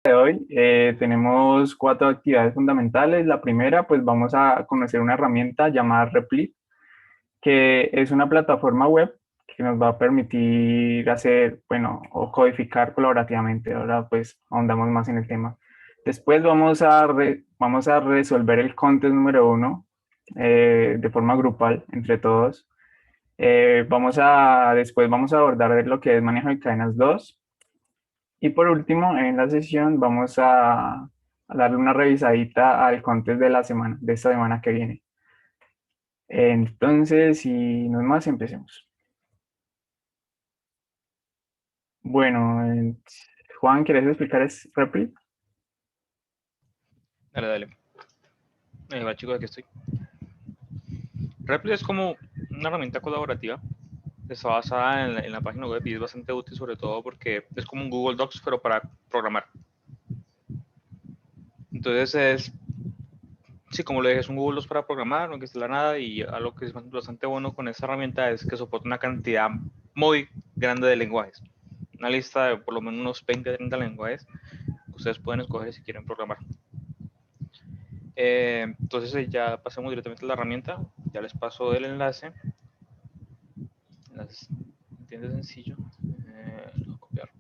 De hoy tenemos cuatro actividades fundamentales. La primera, pues vamos a conocer una herramienta llamada Replit, que es una plataforma web que nos va a permitir hacer, bueno, o codificar colaborativamente. Ahora pues ahondamos más en el tema. Después vamos a resolver el contest número uno de forma grupal entre todos. Después vamos a abordar lo que es manejo de cadenas 2. Y por último, en la sesión vamos a darle una revisadita al contest de la semana, de esta semana que viene. Entonces, si no es más, empecemos. Bueno, Juan, ¿quieres explicar Replit? Dale, dale. Ahí va, chicos, aquí estoy. Replit es como una herramienta colaborativa. Está basada en la página web y es bastante útil, sobre todo porque es como un Google Docs, pero para programar. Entonces sí, como le dije, es un Google Docs para programar, no existe la nada. Y algo que es bastante bueno con esta herramienta es que soporta una cantidad muy grande de lenguajes. Una lista de por lo menos unos 20, 30 lenguajes que ustedes pueden escoger si quieren programar. Entonces ya pasemos directamente a la herramienta. Ya les paso el enlace. Entiende sencillo. Lo voy a copiar.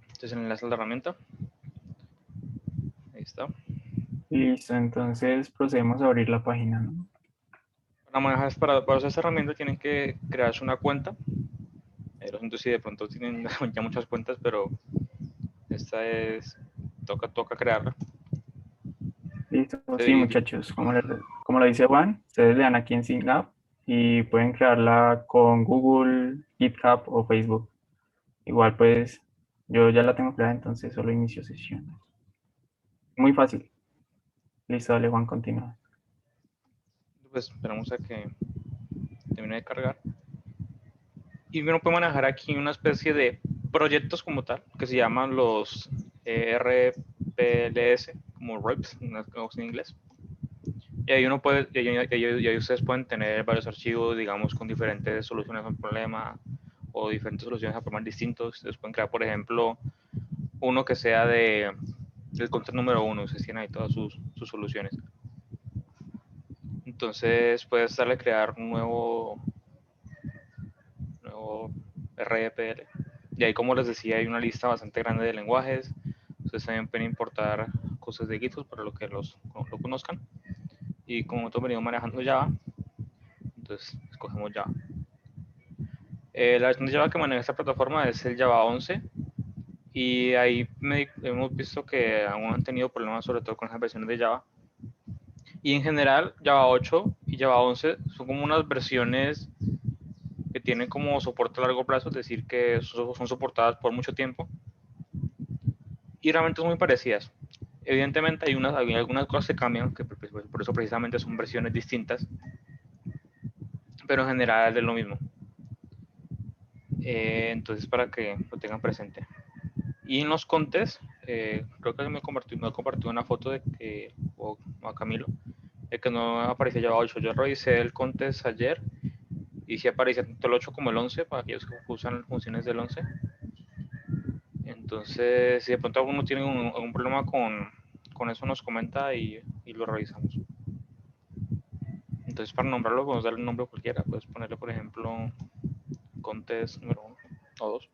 Entonces el enlace a la herramienta. Ahí está. Listo, entonces procedemos a abrir la página, ¿no? Para usar esta herramienta tienen que crearse una cuenta. Lo siento si de pronto tienen ya muchas cuentas, pero esta es, toca crearla. Listo, sí, Y, muchachos, como lo dice Juan, ustedes le dan aquí en Sign Up y pueden crearla con Google, GitHub o Facebook. Igual, pues, yo ya la tengo creada, entonces solo inicio sesión. Muy fácil. Listo, dale, Juan, continúa. pues esperamos a que termine de cargar. Y uno puede manejar aquí una especie de proyectos como tal, que se llaman los RPLS, como REPs en inglés. Y ahí uno puede, y ahí ustedes pueden tener varios archivos, digamos, con diferentes soluciones a un problema o diferentes soluciones a problemas distintos. Ustedes pueden crear, por ejemplo, uno que sea del content número uno, ustedes tienen ahí todas sus soluciones. Entonces puedes darle a crear un nuevo RPL. Y ahí, como les decía, hay una lista bastante grande de lenguajes. Ustedes también pueden importar cosas de GitHub para lo que lo conozcan. Y como nosotros venimos manejando Java, entonces escogemos Java. La versión de Java que maneja esta plataforma es el Java 11. Y ahí hemos visto que aún han tenido problemas, sobre todo con las versiones de Java. Y en general, Java 8 y Java 11 son como unas versiones que tienen como soporte a largo plazo, es decir, que son soportadas por mucho tiempo. Y realmente son muy parecidas. Evidentemente hay algunas cosas que cambian, que por eso precisamente son versiones distintas, pero en general es lo mismo. Entonces, para que lo tengan presente. Y en los contes, creo que me compartió una foto de que, o a Camilo, de que no aparecía Java 8. Yo revisé el contest ayer y sí aparecía tanto el 8 como el 11 para aquellos que usan funciones del 11. Entonces, si de pronto alguno tiene algún problema con eso, nos comenta y lo revisamos. Entonces, para nombrarlo, podemos darle un nombre cualquiera. Puedes ponerle, por ejemplo, contest número 1 o 2.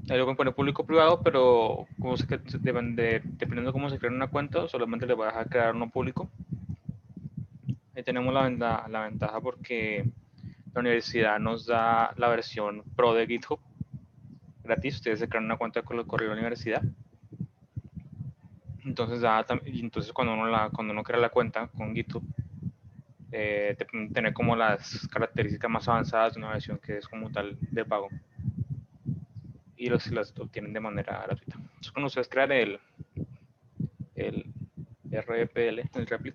Ahí lo pueden poner público o privado, pero dependiendo de cómo se crea una cuenta, solamente le voy a dejar crear uno público. Ahí tenemos la ventaja porque la universidad nos da la versión pro de GitHub gratis. Ustedes se crean una cuenta con el correo de la universidad. Entonces cuando uno crea la cuenta con GitHub, te pueden tener como las características más avanzadas de una versión que es como tal de pago. Y las obtienen de manera gratuita. Entonces, cuando ustedes crean el RPL, el Replit,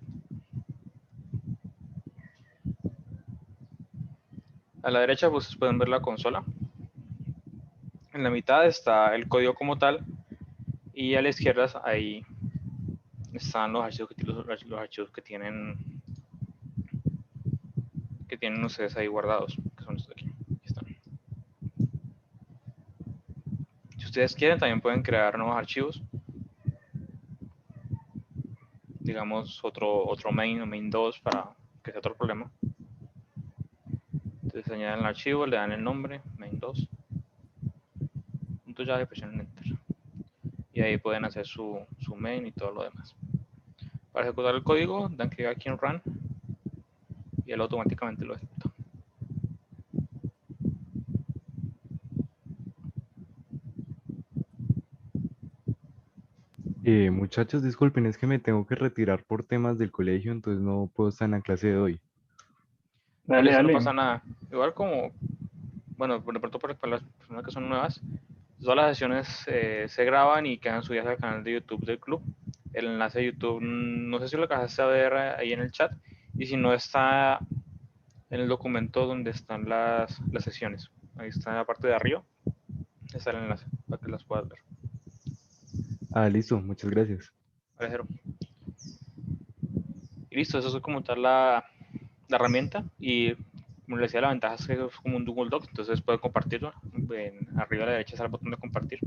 a la derecha pues pueden ver la consola. En la mitad está el código como tal y a la izquierda ahí están los archivos que tienen ustedes ahí guardados, que son estos de aquí. ustedes quieren, también pueden crear nuevos archivos. Digamos otro main o main 2 para que sea otro problema. Entonces añaden el archivo, le dan el nombre, main 2. Entonces ya le presionan enter. Y ahí pueden hacer su main y todo lo demás. Para ejecutar el código, dan clic aquí en run y él automáticamente lo ejecuta. Muchachos, disculpen, es que me tengo que retirar por temas del colegio, entonces no puedo estar en la clase de hoy. Dale, No dale. pasa nada. Igual como, bueno, de pronto para las personas que son nuevas, todas las sesiones se graban y quedan subidas al canal de YouTube del club. El enlace de YouTube, no sé si lo alcanzaste a ver ahí en el chat, y si no está en el documento donde están las sesiones. Ahí está en la parte de arriba, está el enlace para que las puedas ver. Ah, listo, muchas gracias. Parejero. Y listo, eso es como tal la herramienta. Y como les decía, la ventaja es que es como un Google Docs, entonces pueden compartirlo. Arriba a la derecha está el botón de compartir.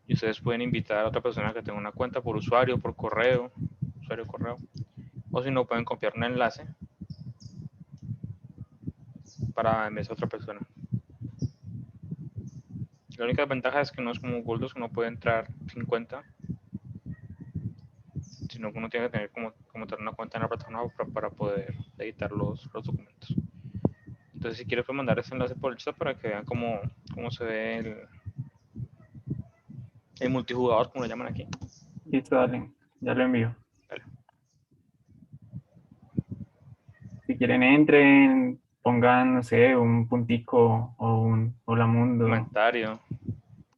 Y ustedes pueden invitar a otra persona que tenga una cuenta por usuario, por correo, usuario correo. O si no, pueden copiar un enlace para enviar a otra persona. La única ventaja es que no es como Google Docs, uno puede entrar sin cuenta, sino que uno tiene que tener como tener una cuenta en la plataforma para poder editar los documentos. Entonces, si quieres, puedes mandar ese enlace por el chat para que vean cómo se ve el multijugador, como lo llaman aquí. Listo, dale. Ya lo envío. Vale. Si quieren, entren, pongan, no sé, un puntico o un hola mundo, Comentario.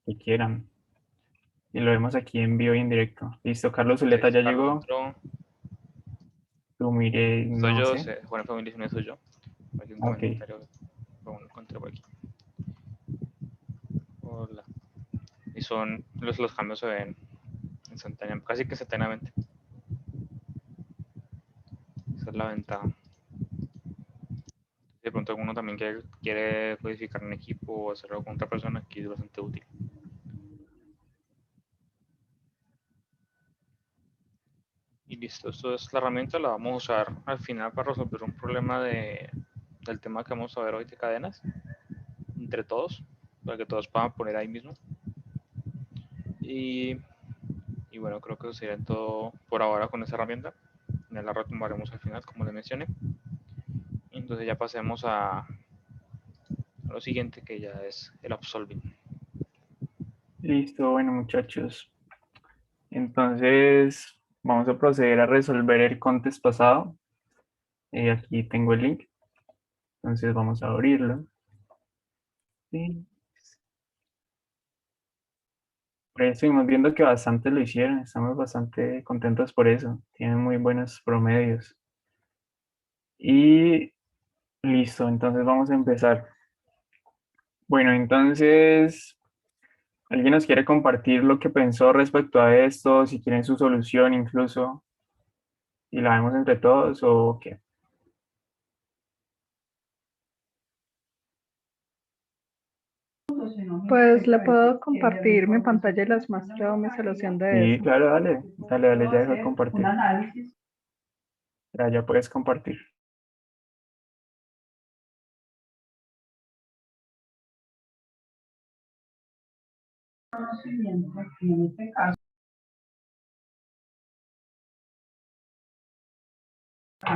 que quieran. Y lo vemos aquí en vivo y en directo. Listo, Carlos Ahí Zuleta está ya Carlos llegó. entró. Tú mire, Soy no yo, sé. Juan Familia, no soy yo. Aquí un Ok. comentario. Lo encontré por aquí. Hola. Y son los cambios se ven instantáneamente, casi que instantáneamente. Esa es la ventaja. De pronto alguno también quiere codificar un equipo o hacerlo con otra persona, aquí es bastante útil. Y listo, esto es la herramienta, la vamos a usar al final para resolver un problema del tema que vamos a ver hoy de cadenas, entre todos, para que todos puedan poner ahí mismo. Y bueno, creo que eso sería todo por ahora con esa herramienta. Ya la retomaremos al final, como les mencioné. Entonces ya pasemos a lo siguiente, que ya es el Absolving. Listo, bueno, muchachos. Entonces, vamos a proceder a resolver el contest pasado. Aquí tengo el link. Entonces, vamos a abrirlo. Sí. Estuvimos viendo que bastante lo hicieron. Estamos bastante contentos por eso. Tienen muy buenos promedios. Y listo, entonces vamos a empezar. Bueno, entonces, ¿alguien nos quiere compartir lo que pensó respecto a esto? Si quieren su solución incluso, y la vemos entre todos o qué. Pues le puedo compartir mi pantalla y les muestro mi solución de Sí, eso. claro, dale, dale, dale, ya dejo de compartir. Ya puedes compartir. En este caso,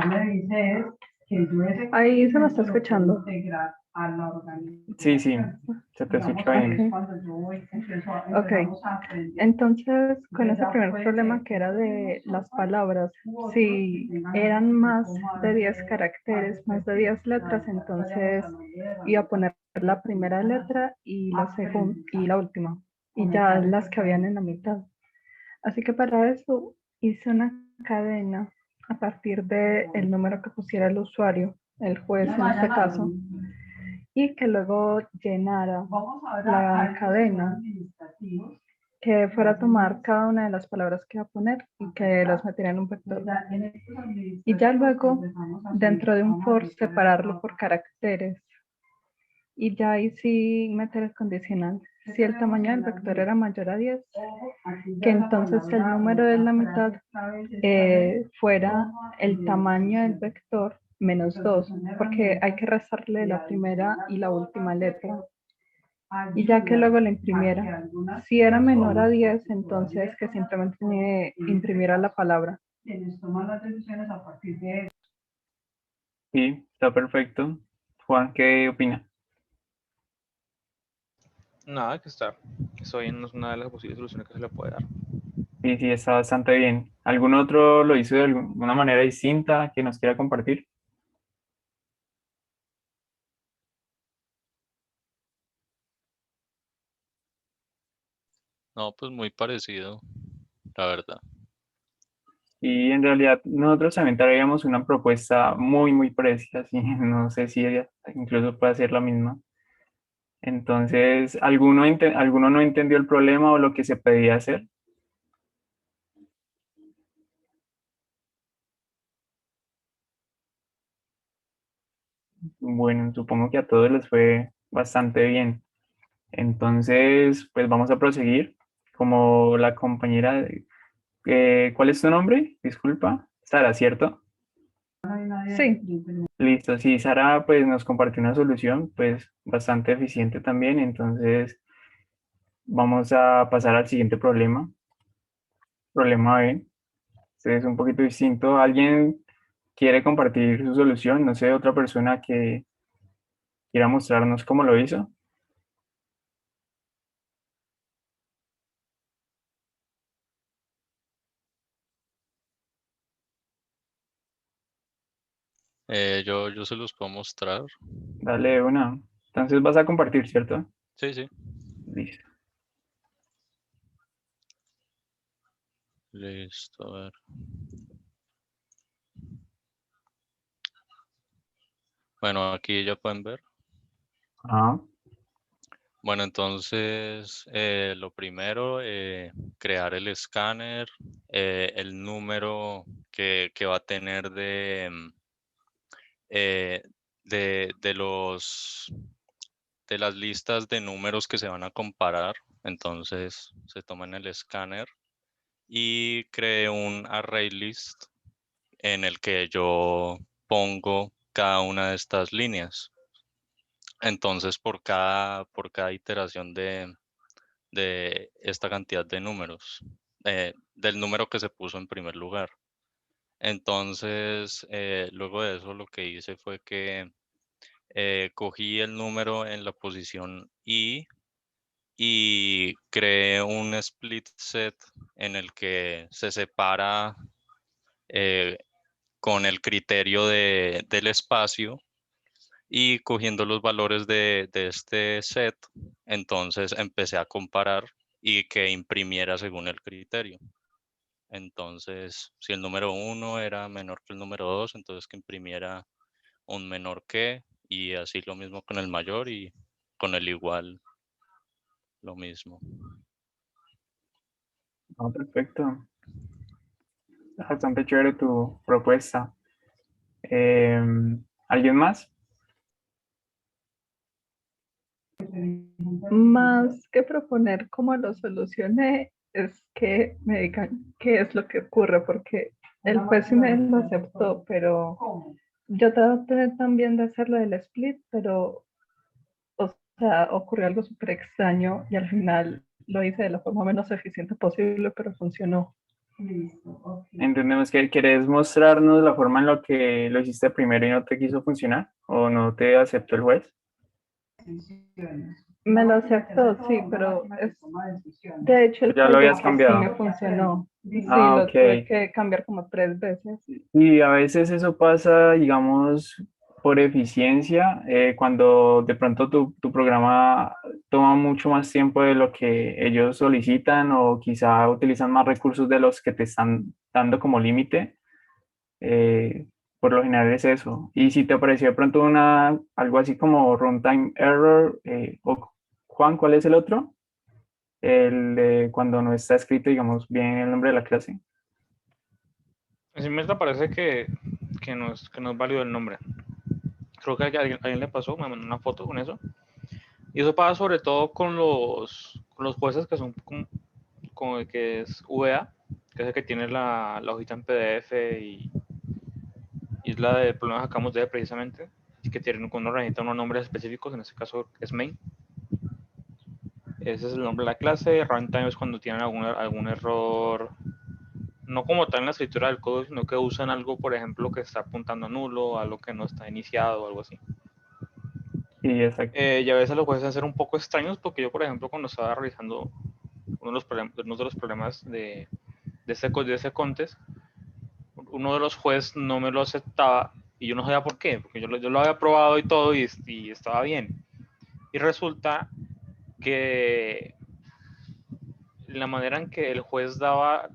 me dice es que yo ahí se me está escuchando. Sí, sí, se te escucha bien. Ok, entonces con ese primer problema que era de las palabras, si eran más de 10 caracteres, más de 10 letras, entonces iba a poner la primera letra y la segunda y la última, y ya las que habían en la mitad. Así que para eso hice una cadena a partir del número que pusiera el usuario, el juez en este caso, y que luego llenara la cadena, que fuera a tomar cada una de las palabras que iba a poner y que las metiera en un vector. Y ya luego, dentro de un for, separarlo por caracteres. y ya ahí sí meter el condicional. Si el tamaño del vector era mayor a 10, que entonces el número de la mitad fuera el tamaño del vector menos 2, porque hay que restarle la primera y la última letra. Y ya que luego la imprimiera. Si era menor a 10, entonces que simplemente imprimiera la palabra. Sí, está perfecto. Juan, ¿qué opina? Nada, que está bien, no es una de las posibles soluciones que se le puede dar. Sí, sí, está bastante bien. ¿Algún otro lo hizo de alguna manera distinta que nos quiera compartir? No, pues muy parecido, la verdad. Y en realidad nosotros también traíamos una propuesta muy, muy parecida, así, no sé si ella incluso puede ser la misma. Entonces, ¿alguno no entendió el problema o lo que se pedía hacer? Bueno, supongo que a todos les fue bastante bien. Entonces, pues vamos a proseguir. Como la compañera, ¿cuál es tu nombre? Disculpa, Sara, ¿cierto? Sí, Listo, sí, Sara pues nos compartió una solución pues bastante eficiente también, entonces vamos a pasar al siguiente problema. Problema B, este es un poquito distinto. ¿Alguien quiere compartir su solución? No sé, otra persona que quiera mostrarnos cómo lo hizo. Yo se los puedo mostrar. Dale una. Entonces vas a compartir, ¿cierto? Sí, sí. Listo. Listo, a ver. Bueno, aquí ya pueden ver. Ah, Bueno, entonces lo primero, crear el escáner, el número que va a tener eh, de de las listas de números que se van a comparar. Entonces se toma en el escáner y creé un array list en el que yo pongo cada una de estas líneas. Entonces, por cada iteración de esta cantidad de números, del número que se puso en primer lugar. Entonces, luego de eso, lo que hice fue que cogí el número en la posición I y creé un split set en el que se separa eh, con el criterio del espacio y cogiendo los valores de este set, entonces empecé a comparar y que imprimiera según el criterio. Entonces, si el número 1 era menor que el número 2, entonces que imprimiera un menor que, y así lo mismo con el mayor y con el igual lo mismo. perfecto. Está bastante chévere tu propuesta. ¿Alguien más? más que proponer cómo lo solucioné, es que me digan qué es lo que ocurre, porque el juez sí me lo aceptó, pero yo traté también de hacerlo del split, pero, o sea, ocurrió algo súper extraño y al final lo hice de la forma menos eficiente posible, pero funcionó. Entendemos que querés mostrarnos la forma en la que lo hiciste primero y no te quiso funcionar o no te aceptó el juez. Me lo aceptó, sí, pero de hecho el Ya lo juez habías dijo que sí me cambiado. funcionó. Sí, Ah, lo tuve ok. que cambiar como 3 veces. Y a veces eso pasa, digamos, por eficiencia, cuando de pronto tu programa toma mucho más tiempo de lo que ellos solicitan o quizá utilizan más recursos de los que te están dando como límite. eh, por lo general es eso. Y si te apareció de pronto algo así como runtime error, Juan, ¿cuál es el otro? El de cuando no está escrito, digamos, bien el nombre de la clase. A mí me parece que no es válido el nombre. Creo que a alguien le pasó, me mandó una foto con eso. Y eso pasa sobre todo con los jueces que son como el que es VA, que es el que tiene la hojita en PDF y es la de problemas que acabamos de ver precisamente, y que tienen con una herramienta unos nombres específicos, en este caso es main. Ese es el nombre de la clase. Runtime es cuando tienen algún error, no como tal en la escritura del código, sino que usan algo, por ejemplo, que está apuntando a nulo, algo que no está iniciado o algo así. Sí, exacto. Y a veces los pueden ser un poco extraños, porque yo, por ejemplo, cuando estaba realizando uno de los problemas de ese contest, uno de los jueces no me lo aceptaba y yo no sabía por qué, porque yo lo había probado y todo y estaba bien. Y resulta que la manera en que el juez daba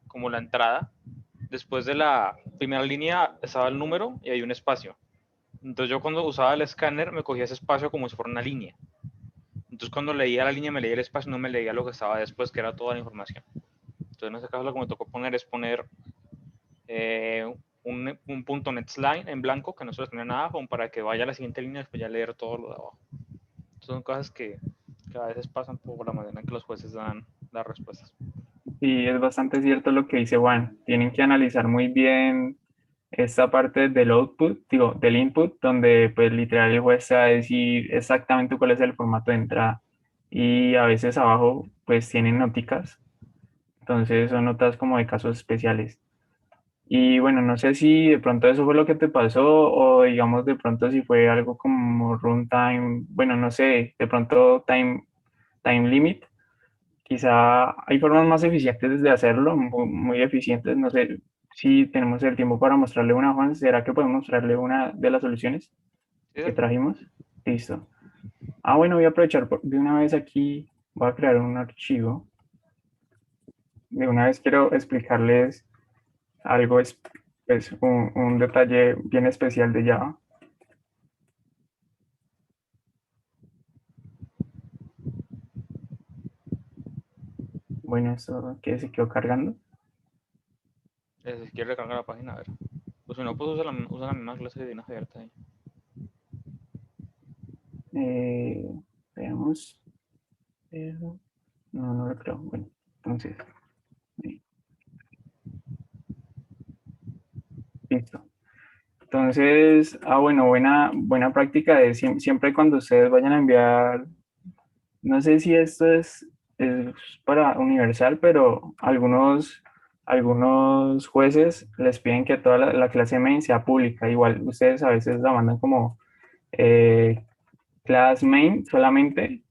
como la entrada, después de la primera línea estaba el número y hay un espacio. Entonces yo cuando usaba el escáner me cogía ese espacio como si fuera una línea. Entonces cuando leía la línea me leía el espacio, no me leía lo que estaba después, que era toda la información. Entonces en ese caso lo que me tocó poner es poner un punto .NET en blanco, que no se les tenía nada, como para que vaya a la siguiente línea y después ya leer todo lo de abajo. Entonces son cosas que a veces pasan por la manera en que los jueces dan las respuestas. Y es bastante cierto lo que dice Juan. Tienen que analizar muy bien esta parte del output, digo, del input, donde pues literal el juez va a decir exactamente cuál es el formato de entrada. Y a veces abajo pues tienen noticas. Entonces son notas como de casos especiales. Y bueno, no sé si de pronto eso fue lo que te pasó o digamos de pronto si fue algo como runtime, bueno, no sé, de pronto time limit. Quizá hay formas más eficientes de hacerlo, muy eficientes. No sé si tenemos el tiempo para mostrarle una, Juan. ¿Será que podemos mostrarle una de las soluciones ¿Sí? que trajimos? Listo. Ah, bueno, voy a aprovechar de una vez aquí, voy a crear un archivo. De una vez quiero explicarles algo, pues, un detalle bien especial de Java. Bueno, esto que se quedó cargando. Si quieres recargar la página, a ver. Pues si no, pues usa la misma clase de Dina abierta ahí. Veamos. Pero no lo creo. Bueno, entonces, listo. Entonces, bueno, buena práctica de siempre cuando ustedes vayan a enviar, no sé si esto es para universal, pero algunos jueces les piden que toda la clase main sea pública. Igual ustedes a veces la mandan como class main solamente,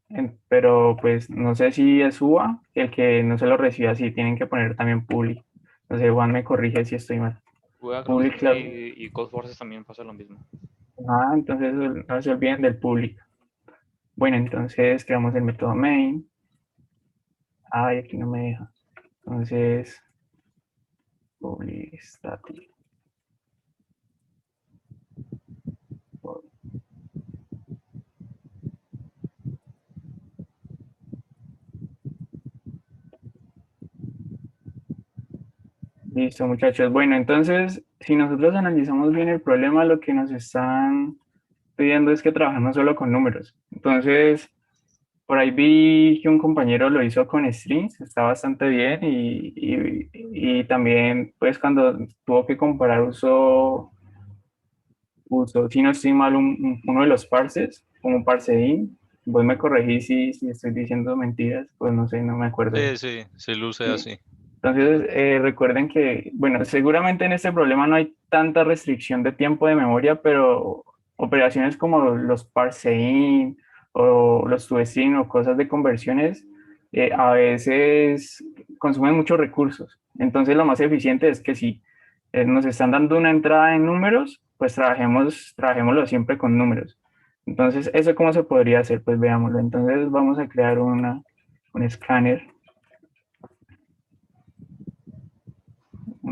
pero pues no sé si es UA, el que no se lo reciba así, tienen que poner también public. Entonces Juan me corrige si estoy mal. Creo que Public class. sí, y Codeforces también pasa lo mismo. Entonces no se olviden del public. Bueno, entonces creamos el método main. Y aquí no me deja. Entonces, public static. Listo, muchachos. Bueno, entonces, si nosotros analizamos bien el problema, lo que nos están pidiendo es que trabajemos solo con números. Entonces, por ahí vi que un compañero lo hizo con strings, está bastante bien y también, pues, cuando tuvo que comparar usó, si no estoy mal, uno de los parses, como un parseIn. Vos me corregís si estoy diciendo mentiras, pues no sé, no me acuerdo. Sí, luce Sí. así. Entonces, recuerden que, bueno, seguramente en este problema no hay tanta restricción de tiempo de memoria, pero operaciones como los parseIn o los toString o cosas de conversiones a veces consumen muchos recursos. Entonces, lo más eficiente es que si nos están dando una entrada en números, pues trabajémoslo siempre con números. Entonces, ¿eso cómo se podría hacer? Pues veámoslo. Entonces, vamos a crear un escáner.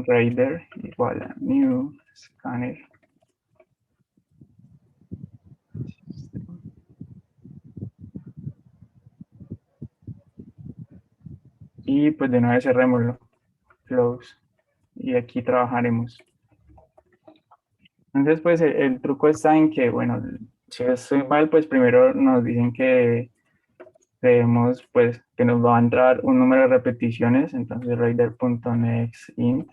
Raider igual a new scanner. Y pues de una vez cerrémoslo. Close. Y aquí trabajaremos. Entonces pues el truco está en que, bueno, Si estoy mal, pues primero nos dicen que debemos, pues, que nos va a entrar un número de repeticiones, entonces rider.nextInt.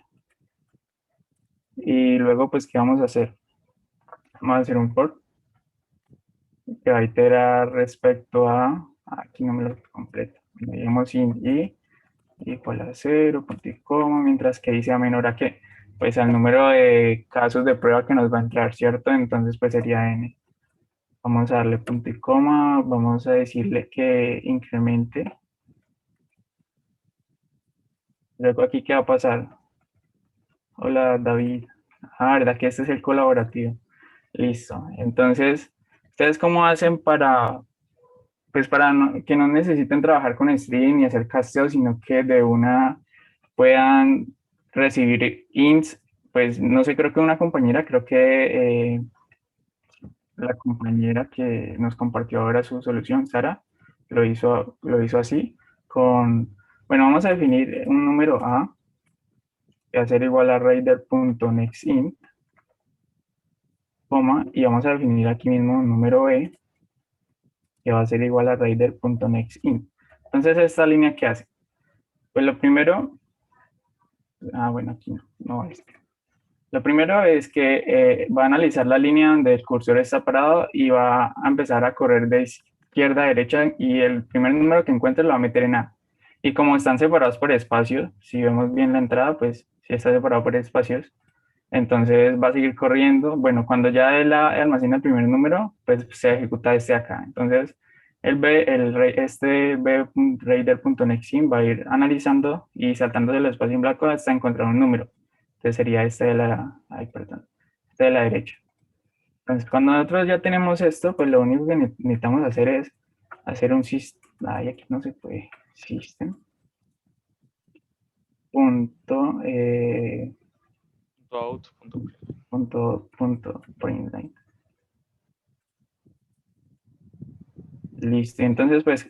Y luego, pues, ¿qué vamos a hacer? Vamos a hacer un for que va a iterar respecto a, aquí no me lo completo, digamos int i igual a 0, punto y coma, mientras que i sea menor a qué, pues al número de casos de prueba que nos va a entrar, ¿cierto? Entonces, pues sería n. Vamos a darle punto y coma, vamos a decirle que incremente. Luego aquí, ¿qué va a pasar? Hola, David. Ah, ¿verdad que este es el colaborativo? Listo. Entonces, ¿ustedes cómo hacen para, pues para que no necesiten trabajar con string ni hacer casteo, sino que de una puedan recibir ints? Pues no sé, creo que una compañera, creo que la compañera que nos compartió ahora su solución, Sara, lo hizo así, con, bueno, vamos a definir un número a, que va a ser igual a rider.nextInt, coma, y vamos a definir aquí mismo un número b, que va a ser igual a rider.nextInt. Entonces, ¿esta línea qué hace? Pues lo primero, bueno, aquí no es. Lo primero es que va a analizar la línea donde el cursor está parado y va a empezar a correr de izquierda a derecha y el primer número que encuentre lo va a meter en A. Y como están separados por espacios, si vemos bien la entrada, pues si está separado por espacios, entonces va a seguir corriendo. Bueno, cuando ya él almacena el primer número, pues se ejecuta este acá. Entonces, este b.raider.nextInt va a ir analizando y saltando del espacio en blanco hasta encontrar un número. Entonces sería este de la, este de la derecha. Entonces, cuando nosotros ya tenemos esto, pues lo único que necesitamos hacer es hacer un sistema. Ay, aquí no se puede. System. Punto. Out. Punto println. Listo. Entonces, pues,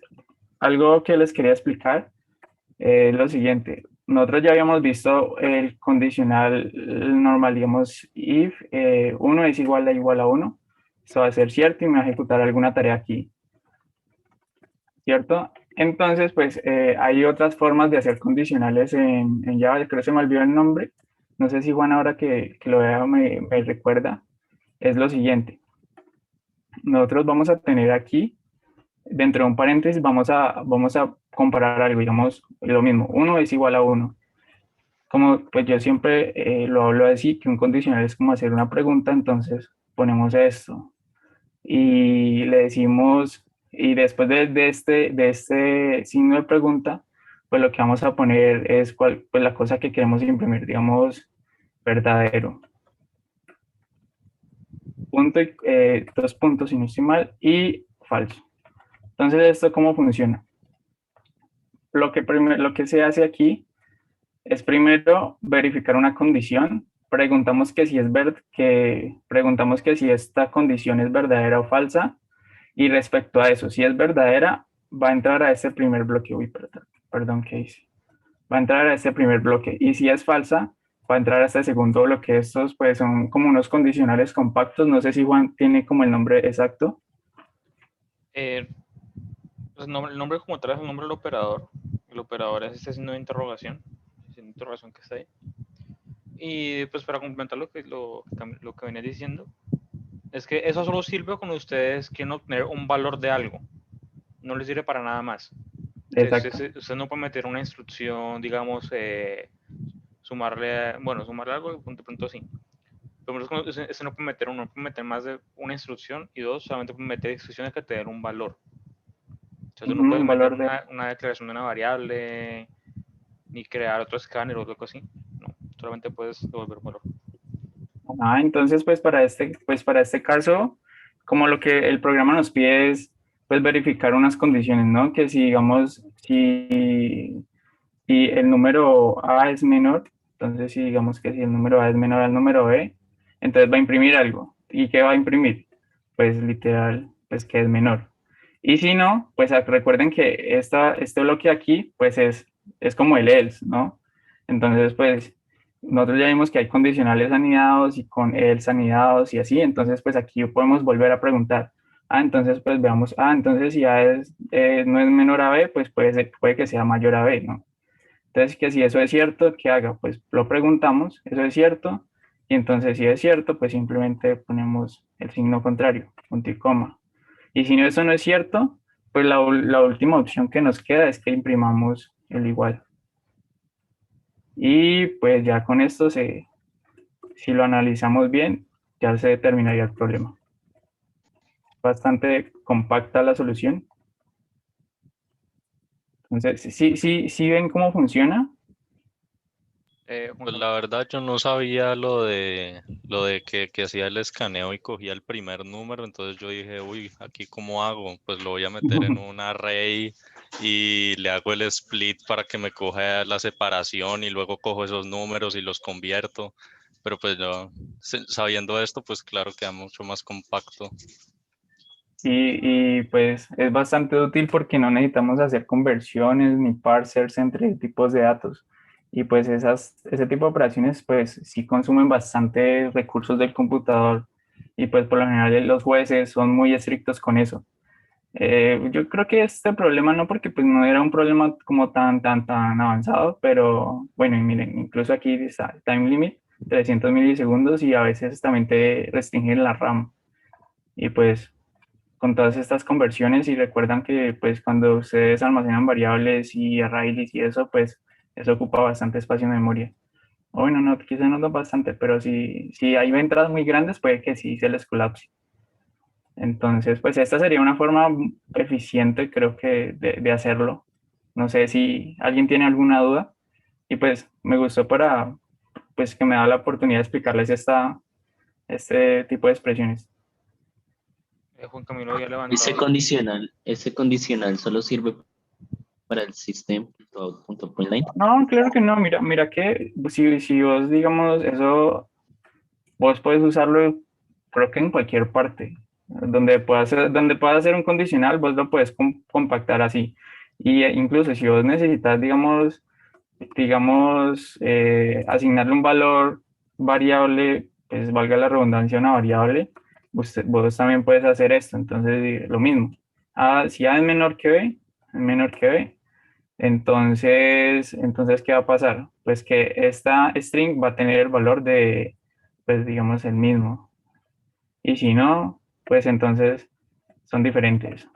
algo que les quería explicar es lo siguiente. Nosotros ya habíamos visto el condicional normal, digamos, if 1 es igual a 1. Esto va a ser cierto y me va a ejecutar alguna tarea aquí. ¿Cierto? Entonces, pues, hay otras formas de hacer condicionales en Java. Creo que se me olvidó el nombre. No sé si Juan, ahora que lo vea, me recuerda. Es lo siguiente. Nosotros vamos a tener aquí, dentro de un paréntesis, vamos a comparar algo, digamos, lo mismo, 1 es igual a 1. Como pues yo siempre lo hablo así, que un condicional es como hacer una pregunta, entonces ponemos esto y le decimos, y después de este signo de pregunta, pues lo que vamos a poner es pues la cosa que queremos imprimir, digamos, verdadero. Punto y, 2 puntos, si no estoy mal, y falso. Entonces, ¿esto cómo funciona? Lo que se hace aquí es primero verificar una condición. Preguntamos que si esta condición es verdadera o falsa. Y respecto a eso, si es verdadera, va a entrar a este primer bloque. Uy, perdón, ¿qué hice? Va a entrar a este primer bloque. Y si es falsa, va a entrar a este segundo bloque. Estos pues son como unos condicionales compactos. No sé si Juan tiene como el nombre exacto. Pues el nombre como tal es el nombre del operador. El operador es este signo de interrogación. El signo de interrogación que está ahí. Y pues para complementar lo que venía diciendo, es que eso solo sirve cuando ustedes quieren obtener un valor de algo. No les sirve para nada más. Exacto. Usted no puede meter una instrucción, digamos, sumarle algo, de pronto sí. Pero usted no puede meter más de una instrucción, y dos, solamente puede meter instrucciones que te den un valor. Entonces no puedes meter una declaración de una variable, ni crear otro escáner o algo así. No, solamente puedes devolver un valor. Entonces, pues para este caso, como lo que el programa nos pide es pues verificar unas condiciones, ¿no? Que si digamos, si el número A es menor, entonces si digamos que si el número A es menor al número B, entonces va a imprimir algo. ¿Y qué va a imprimir? Pues literal, pues que es menor. Y si no, pues recuerden que este bloque aquí, pues es como el else, ¿no? Entonces, pues nosotros ya vimos que hay condicionales anidados y con else anidados y así, entonces pues aquí podemos volver a preguntar, Entonces pues veamos, entonces si A no es menor a B, pues puede que sea mayor a B, ¿no? Entonces, que si eso es cierto, ¿qué haga? Pues lo preguntamos, ¿eso es cierto? Y entonces, si es cierto, pues simplemente ponemos el signo contrario, punto y coma. Y si no, eso no es cierto, pues la última opción que nos queda es que imprimamos el igual. Y pues ya con esto, si lo analizamos bien, ya se determinaría el problema. Bastante compacta la solución. Entonces, sí ven cómo funciona. Pues la verdad yo no sabía lo de que hacía el escaneo y cogía el primer número, entonces yo dije, uy, aquí cómo hago, pues lo voy a meter en un array y le hago el split para que me coja la separación y luego cojo esos números y los convierto, pero pues yo sabiendo esto, pues claro queda mucho más compacto. Y pues es bastante útil porque no necesitamos hacer conversiones ni parsers entre tipos de datos. Y pues ese tipo de operaciones pues sí consumen bastante recursos del computador y pues por lo general los jueces son muy estrictos con eso. Yo creo que este problema no, porque pues no era un problema como tan avanzado, pero bueno, y miren, incluso aquí está el time limit, 300 milisegundos, y a veces también te restringen la RAM. Y pues con todas estas conversiones, y recuerdan que pues cuando ustedes almacenan variables y arrays y eso, pues eso ocupa bastante espacio en memoria. O bueno, no, quizás no bastante, pero si hay entradas muy grandes, puede que sí se les colapse. Entonces, pues esta sería una forma eficiente, creo que, de hacerlo. No sé si alguien tiene alguna duda. Y pues me gustó pues que me da la oportunidad de explicarles este tipo de expresiones. Juan Camilo ya Ese levantado. condicional solo sirve para el system.out.println. No, claro que no. Mira que si vos, digamos, eso, vos puedes usarlo, creo que en cualquier parte. Donde puedas hacer un condicional, vos lo puedes compactar así. Y incluso si vos necesitas, digamos, asignarle un valor variable, pues valga la redundancia, una variable, vos también puedes hacer esto. Entonces, lo mismo. Si A es menor que B, entonces, ¿qué va a pasar? Pues que esta string va a tener el valor de, pues digamos, el mismo. Y si no, pues entonces son diferentes.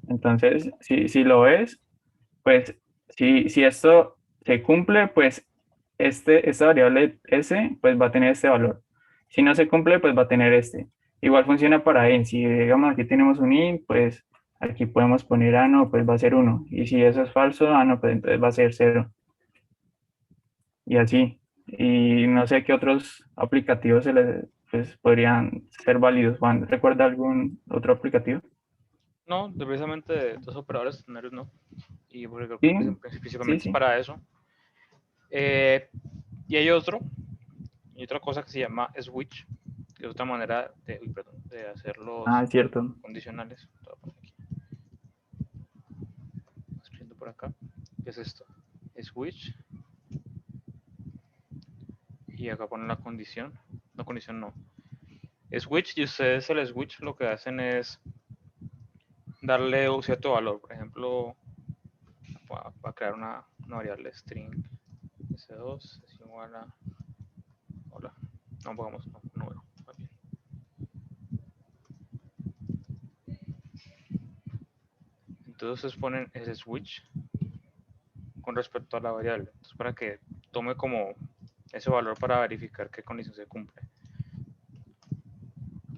Entonces, si lo ves, pues si esto se cumple, pues esta variable s pues va a tener este valor. Si no se cumple, pues va a tener este. Igual funciona para int. Si digamos aquí tenemos un int, pues aquí podemos poner no, pues va a ser 1. Y si eso es falso, no, pues entonces va a ser 0. Y así. Y no sé qué otros aplicativos pues, podrían ser válidos. Juan, ¿recuerda algún otro aplicativo? No, precisamente de dos operadores ternarios no. Y porque creo Sí, que sí, específicamente es sí. para eso. Y hay otra cosa que se llama switch, que es otra manera de hacer los Cierto. condicionales. Escribiendo por acá. ¿Qué es esto? Switch. Y acá ponen la condición. No, condición no. Switch, y ustedes el switch lo que hacen es darle un cierto valor. Por ejemplo, para crear una variable string s2 es igual a hola, no pongamos no, número. Entonces ponen ese switch con respecto a la variable. Entonces, para que tome como ese valor para verificar qué condición se cumple.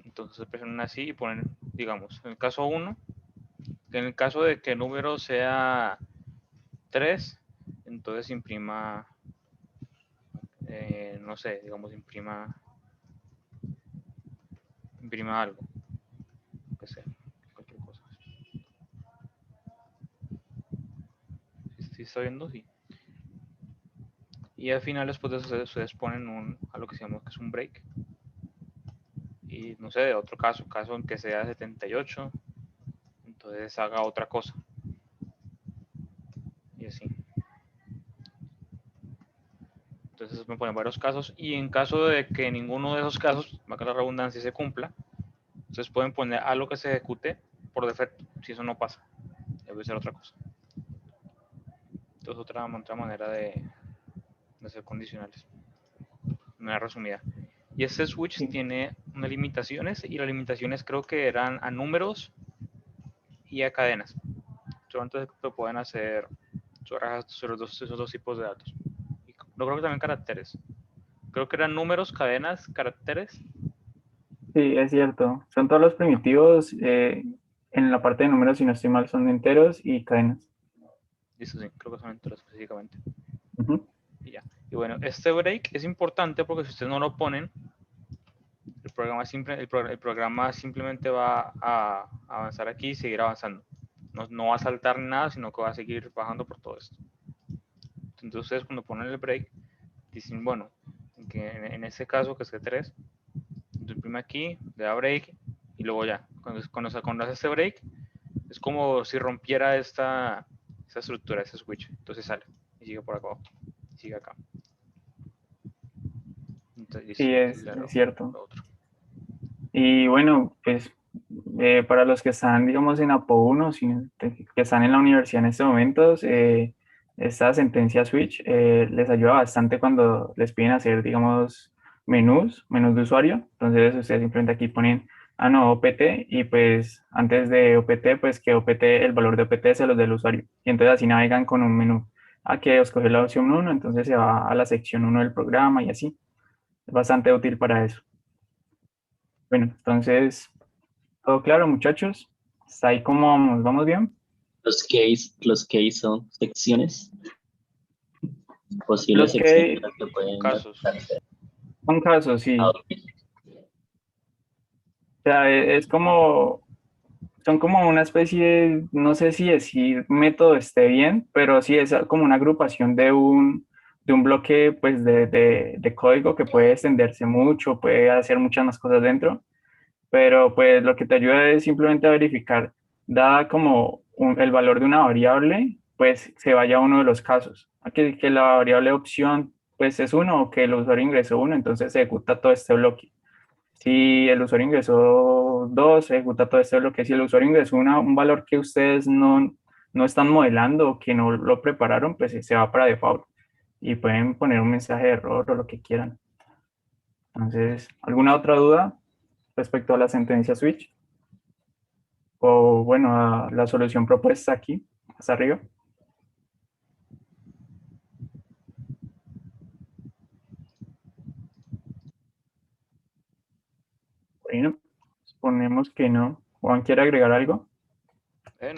Entonces presionan así y ponen, digamos, en el caso 1, en el caso de que el número sea 3, entonces imprima, no sé, digamos, imprima algo, que sea, cualquier cosa. ¿Sí está viendo? Sí. Y al final, después de eso, ustedes ponen a lo que se llama que es un break. Y no sé, de otro caso en que sea 78, entonces haga otra cosa. Y así. Entonces me ponen varios casos y en caso de que ninguno de esos casos, valga la redundancia, se cumpla, Entonces pueden poner algo que se ejecute por defecto, si eso no pasa. Debe ser otra cosa. Entonces otra manera de hacer condicionales. De manera resumida. Y este switch Sí. tiene unas limitaciones, y las limitaciones creo que eran a números y a cadenas. Entonces lo pueden hacer sobre esos dos tipos de datos. Y no creo que también caracteres. Creo que eran números, cadenas, caracteres. Sí, es cierto. Son todos los primitivos. En la parte de números, si no estoy mal, son enteros y cadenas. Eso sí, creo que son enteros específicamente. Ujú. Y ya. Y bueno, este break es importante porque si ustedes no lo ponen, el programa simplemente va a avanzar aquí y seguir avanzando. No va a saltar ni nada, sino que va a seguir bajando por todo esto. Entonces ustedes cuando ponen el break, dicen, bueno, que en ese caso que es C3, imprime aquí, le da break y luego ya. Cuando hace este break, es como si rompiera esta estructura, ese switch. Entonces sale y sigue por acá abajo, y sigue acá. Entonces, Sí, es lo cierto. otro. Y bueno, pues para los que están, digamos, en APO 1, que están en la universidad en estos momentos, esta sentencia switch les ayuda bastante cuando les piden hacer, digamos, menús de usuario. Entonces ustedes simplemente aquí ponen, no, OPT, y pues antes de OPT, pues que OPT, el valor de OPT se los del usuario. Y entonces así navegan con un menú. Que escoger la opción 1, entonces se va a la sección 1 del programa y así. Es bastante útil para eso. Bueno, entonces, todo claro, muchachos. ¿Está ahí cómo vamos? ¿Vamos bien? Los case son secciones, posibles Los secciones que en las que pueden Casos. son casos, sí. Ah, O sea, es como, son como una especie, no sé si decir método esté bien, pero sí es como una agrupación de un bloque pues de código que puede extenderse mucho, puede hacer muchas más cosas dentro, pero pues lo que te ayuda es simplemente a verificar, dada como el valor de una variable, pues se vaya a uno de los casos. Que la variable opción pues es uno o que el usuario ingresó uno, entonces se ejecuta todo este bloque. Si el usuario ingresó 2, se ejecuta todo este bloque. Si el usuario ingresó un valor que ustedes no están modelando o que no lo prepararon, pues se va para default. Y pueden poner un mensaje de error o lo que quieran. Entonces, ¿alguna otra duda respecto a la sentencia switch? O bueno, a la solución propuesta aquí, hasta arriba. Bueno, suponemos que no. Juan, ¿quiere agregar algo?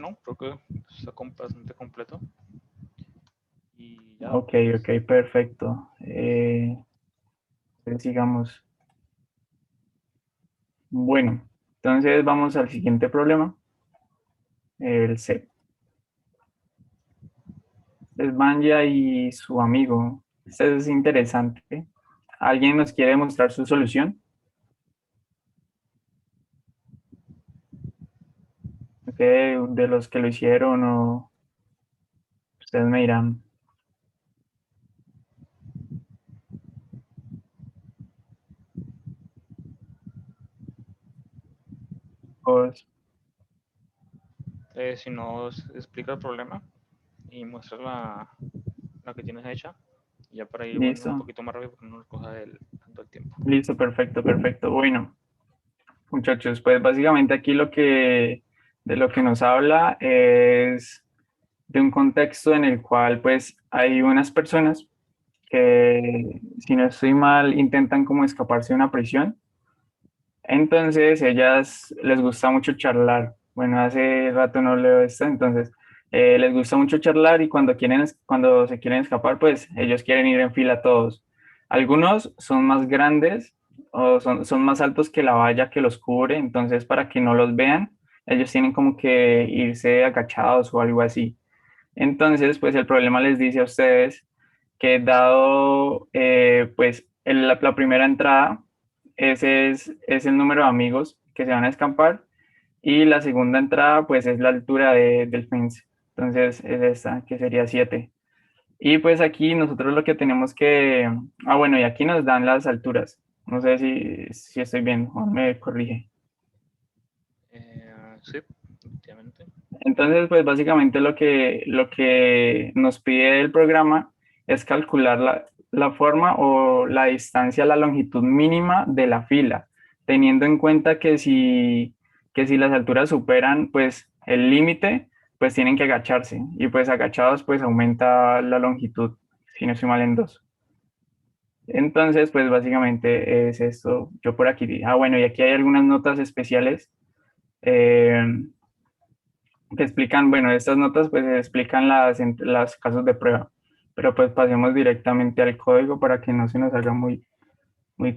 No, creo que está bastante completo. Y ya. Ok, perfecto. Sigamos. Bueno, entonces vamos al siguiente problema, el C. Es Banja y su amigo. Este es interesante. ¿Alguien nos quiere mostrar su solución? Ok, de los que lo hicieron o ustedes me dirán. Pues, Si nos explica el problema y muestra la que tienes hecha, y ya para ir volviendo un listo, poquito más rápido porque no nos coja tanto el tiempo. listo, perfecto. Bueno, muchachos, pues básicamente aquí de lo que nos habla es de un contexto en el cual pues hay unas personas que, si no estoy mal, intentan como escaparse de una prisión. Entonces, ellas les gusta mucho charlar. Bueno, hace rato no leo esto, entonces les gusta mucho charlar y cuando se quieren escapar, pues ellos quieren ir en fila todos. Algunos son más grandes o son más altos que la valla que los cubre, entonces para que no los vean, ellos tienen como que irse agachados o algo así. Entonces, pues el problema les dice a ustedes que dado pues la primera entrada, ese es el número de amigos que se van a escapar y la segunda entrada pues es la altura del fence. Entonces es esta, que sería 7. Y pues aquí nosotros lo que tenemos bueno, y aquí nos dan las alturas. No sé si estoy bien, Juan me corrige. Sí, efectivamente. Entonces, pues básicamente lo que nos pide el programa es calcular la forma o la distancia, la longitud mínima de la fila, teniendo en cuenta que si las alturas superan pues el límite, pues tienen que agacharse y pues agachados pues aumenta la longitud, si no estoy mal en 2. Entonces, pues básicamente es esto. Yo por aquí, bueno, y aquí hay algunas notas especiales. eh, que explican, bueno, estas notas pues explican las casos de prueba, pero pues pasemos directamente al código para que no se nos haga muy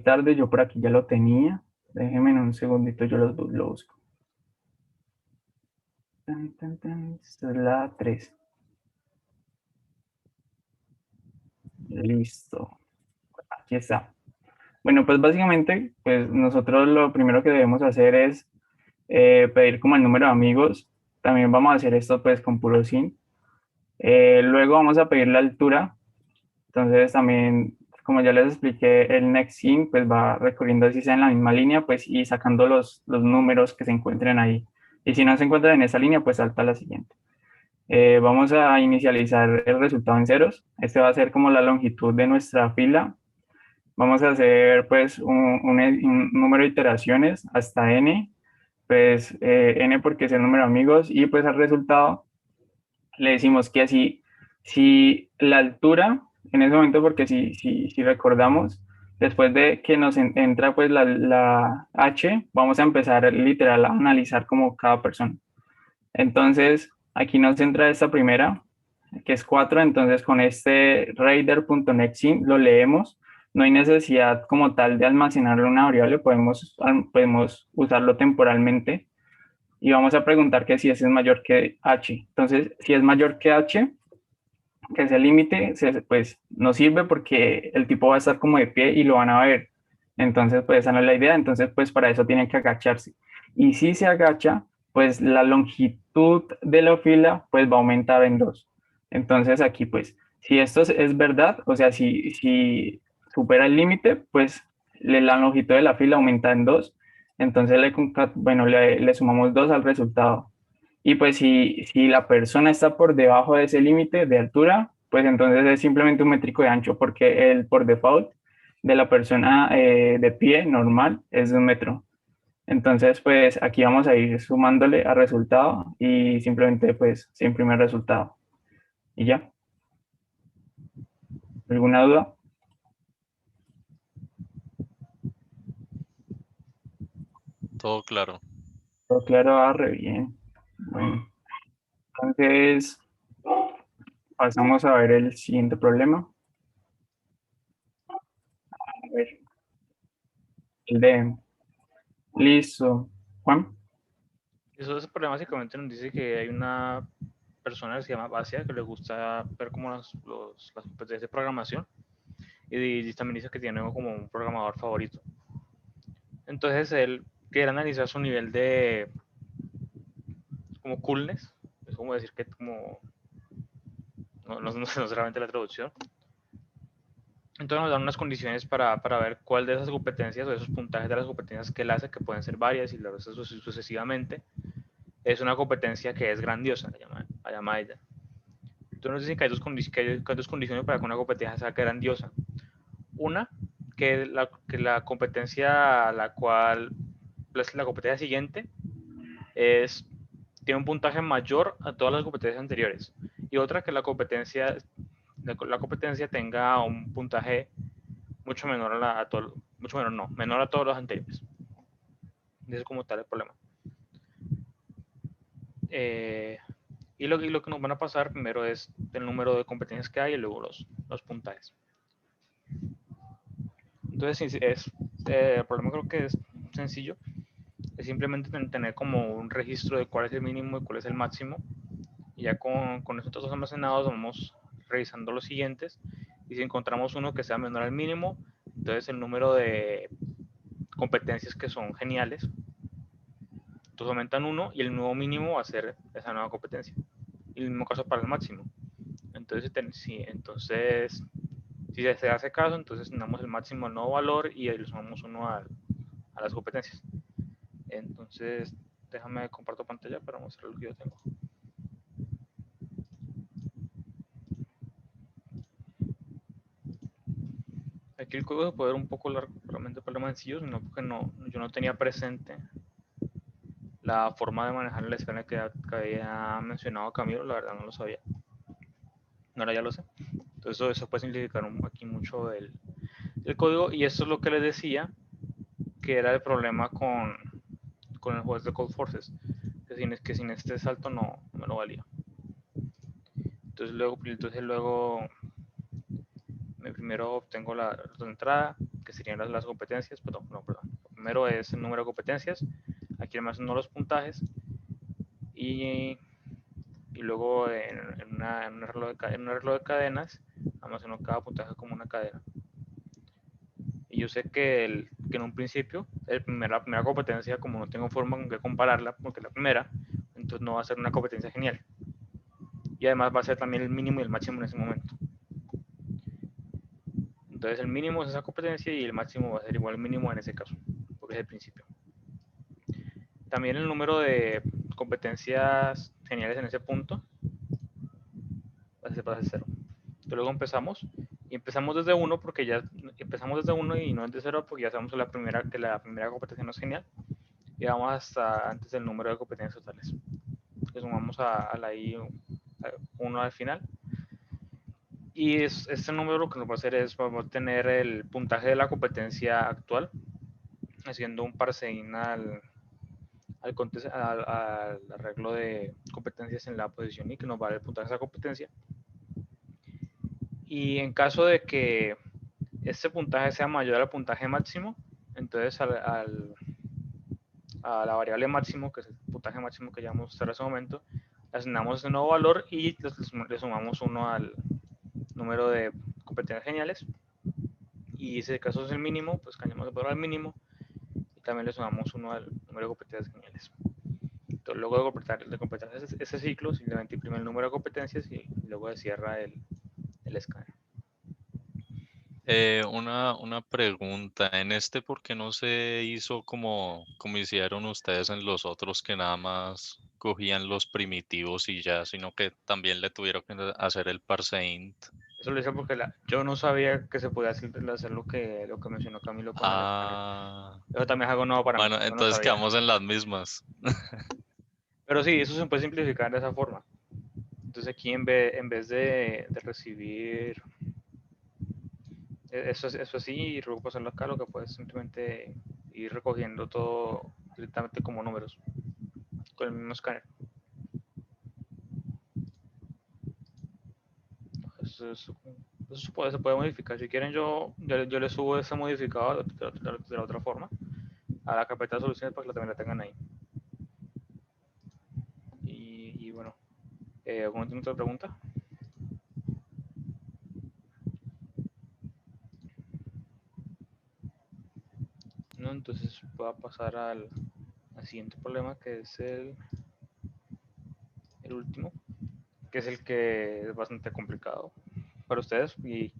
tarde. Yo por aquí ya lo tenía. Déjenme en un segundito, yo lo busco. Esta es la 3. Listo. Aquí está. Bueno, pues básicamente, pues nosotros lo primero que debemos hacer es pedir como el número de amigos. También vamos a hacer esto pues con puro sin. Luego vamos a pedir la altura. Entonces también, como ya les expliqué, el NextIn pues va recorriendo así sea en la misma línea pues y sacando los números que se encuentren ahí. Y si no se encuentran en esa línea, pues salta a la siguiente. Vamos a inicializar el resultado en ceros. Este va a ser como la longitud de nuestra fila. Vamos a hacer pues un número de iteraciones hasta n, pues n porque es el número de amigos y pues al resultado le decimos que así, si la altura, en ese momento, porque si recordamos, después de que nos entra pues la H, vamos a empezar literal a analizar como cada persona. Entonces, aquí nos entra esta primera, que es 4, entonces con este raider.nextIn lo leemos. No hay necesidad como tal de almacenar una variable, podemos usarlo temporalmente y vamos a preguntar que si ese es mayor que h. Entonces, si es mayor que h, que es el límite, pues no sirve porque el tipo va a estar como de pie y lo van a ver. Entonces, pues esa no es la idea. Entonces, pues para eso tienen que agacharse. Y si se agacha, pues la longitud de la fila pues va a aumentar en 2. Entonces aquí pues, si esto es verdad, o sea, si supera el límite, pues la longitud de la fila aumenta en 2. Entonces le sumamos 2 al resultado. Y pues si la persona está por debajo de ese límite de altura, pues entonces es simplemente un métrico de ancho, porque el por default de la persona de pie normal es de 1 metro. Entonces, pues aquí vamos a ir sumándole al resultado y simplemente pues se imprime el resultado. Y ya. ¿Alguna duda? Todo claro. Todo claro, re bien. Bueno, entonces pasamos a ver el siguiente problema. A ver, el de... Listo. Juan. Ese problema básicamente nos dice que hay una persona que se llama Basia que le gusta ver como las competencias de programación y también dice que tiene como un programador favorito. Entonces él quiere analizar su nivel de como coolness, es como decir que como no sé realmente la traducción. Entonces nos dan unas condiciones para ver cuál de esas competencias o esos puntajes de las competencias que él hace, que pueden ser varias y luego sucesivamente, es una competencia que es grandiosa, la llama ella. Entonces nos dicen que hay dos condiciones para que una competencia sea grandiosa. Una, que la competencia la cual, la competencia siguiente tiene un puntaje mayor a todas las competencias anteriores. Y otra, que la competencia tenga un puntaje mucho menor menor a todos los anteriores. Ese es como tal el problema. Y lo que nos van a pasar primero es el número de competencias que hay y luego los puntajes. Entonces, el problema creo que es sencillo. Es simplemente tener como un registro de cuál es el mínimo y cuál es el máximo. Y ya con estos datos almacenados vamos revisando los siguientes. Y si encontramos uno que sea menor al mínimo, entonces el número de competencias que son geniales, entonces aumentan 1 y el nuevo mínimo va a ser esa nueva competencia. Y el mismo caso para el máximo. Entonces, si se hace caso, entonces tenemos el máximo al nuevo valor y le sumamos 1 a las competencias. Entonces, Déjame comparto pantalla para mostrar lo que yo tengo. Aquí el código se puede ver un poco largo, realmente para más sencillo, sino porque yo no tenía presente la forma de manejar el escáner que había mencionado Camilo, la verdad no lo sabía. Ahora ya lo sé. Entonces eso puede simplificar aquí mucho el código, y esto es lo que les decía que era el problema con el juez de Cold Forces, que sin este salto no me lo valía. Entonces luego primero obtengo la entrada, que serían las competencias, perdón. Primero es el número de competencias, aquí además no los puntajes, y luego en un arreglo de cadenas almacenó cada puntaje como una cadena. Y yo sé que en un principio la primera competencia, como no tengo forma con que compararla porque es la primera, entonces no va a ser una competencia genial, y además va a ser también el mínimo y el máximo en ese momento. Entonces el mínimo es esa competencia y el máximo va a ser igual al mínimo en ese caso, porque es el principio. También el número de competencias geniales en ese punto va a ser 0. Entonces luego empezamos desde 1 porque ya empezamos desde 1 y no desde 0 porque ya sabemos que la primera competencia no es genial, y vamos hasta antes del número de competencias totales. Le sumamos a la I1 al final. Y este número lo que nos va a hacer es, vamos a tener el puntaje de la competencia actual, haciendo un parseín al arreglo de competencias en la posición y que nos va a dar el puntaje de esa competencia. Y en caso de que este puntaje sea mayor al puntaje máximo, entonces a la variable máximo, que es el puntaje máximo que ya vamos a usar en ese momento, le asignamos ese nuevo valor y le sumamos 1 al número de competencias geniales, y si el caso es el mínimo, pues cambiamos el valor al mínimo y también le sumamos 1 al número de competencias geniales. Entonces luego de completar ese ciclo, simplemente imprime el número de competencias y luego cierra el escáner. Una pregunta, en este, ¿por qué no se hizo como hicieron ustedes en los otros, que nada más cogían los primitivos y ya, sino que también le tuvieron que hacer el parseInt? Eso lo hice porque yo no sabía que se podía hacer lo que mencionó Camilo con el escáner. Eso también es algo nuevo para mí. Bueno, Yo no entonces sabía. quedamos en las mismas. Pero sí, eso se puede simplificar de esa forma. Entonces aquí en vez de recibir eso así y luego pasarlo acá, lo que puedes simplemente ir recogiendo todo directamente como números con el mismo escáner. Eso se puede modificar. Si quieren, yo le subo ese modificador de la otra forma a la carpeta de soluciones para que también la tengan ahí. Y bueno, ¿alguna otra pregunta? No, entonces voy a pasar al siguiente problema, que es el último, que es el que es bastante complicado para ustedes. Y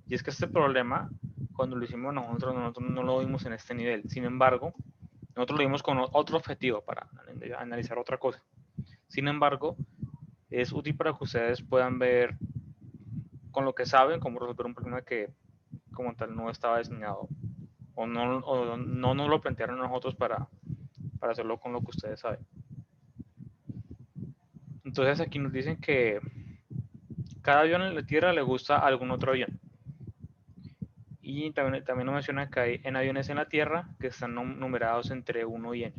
es que este problema, cuando lo hicimos nosotros no lo vimos en este nivel. Sin embargo, nosotros lo vimos con otro objetivo, para analizar otra cosa. Sin embargo, es útil para que ustedes puedan ver con lo que saben cómo resolver un problema que como tal no estaba diseñado, o no nos lo plantearon nosotros para hacerlo con lo que ustedes saben. Entonces aquí nos dicen que cada avión en la Tierra le gusta a algún otro avión. Y también nos menciona que hay aviones en la Tierra que están numerados entre 1 y n.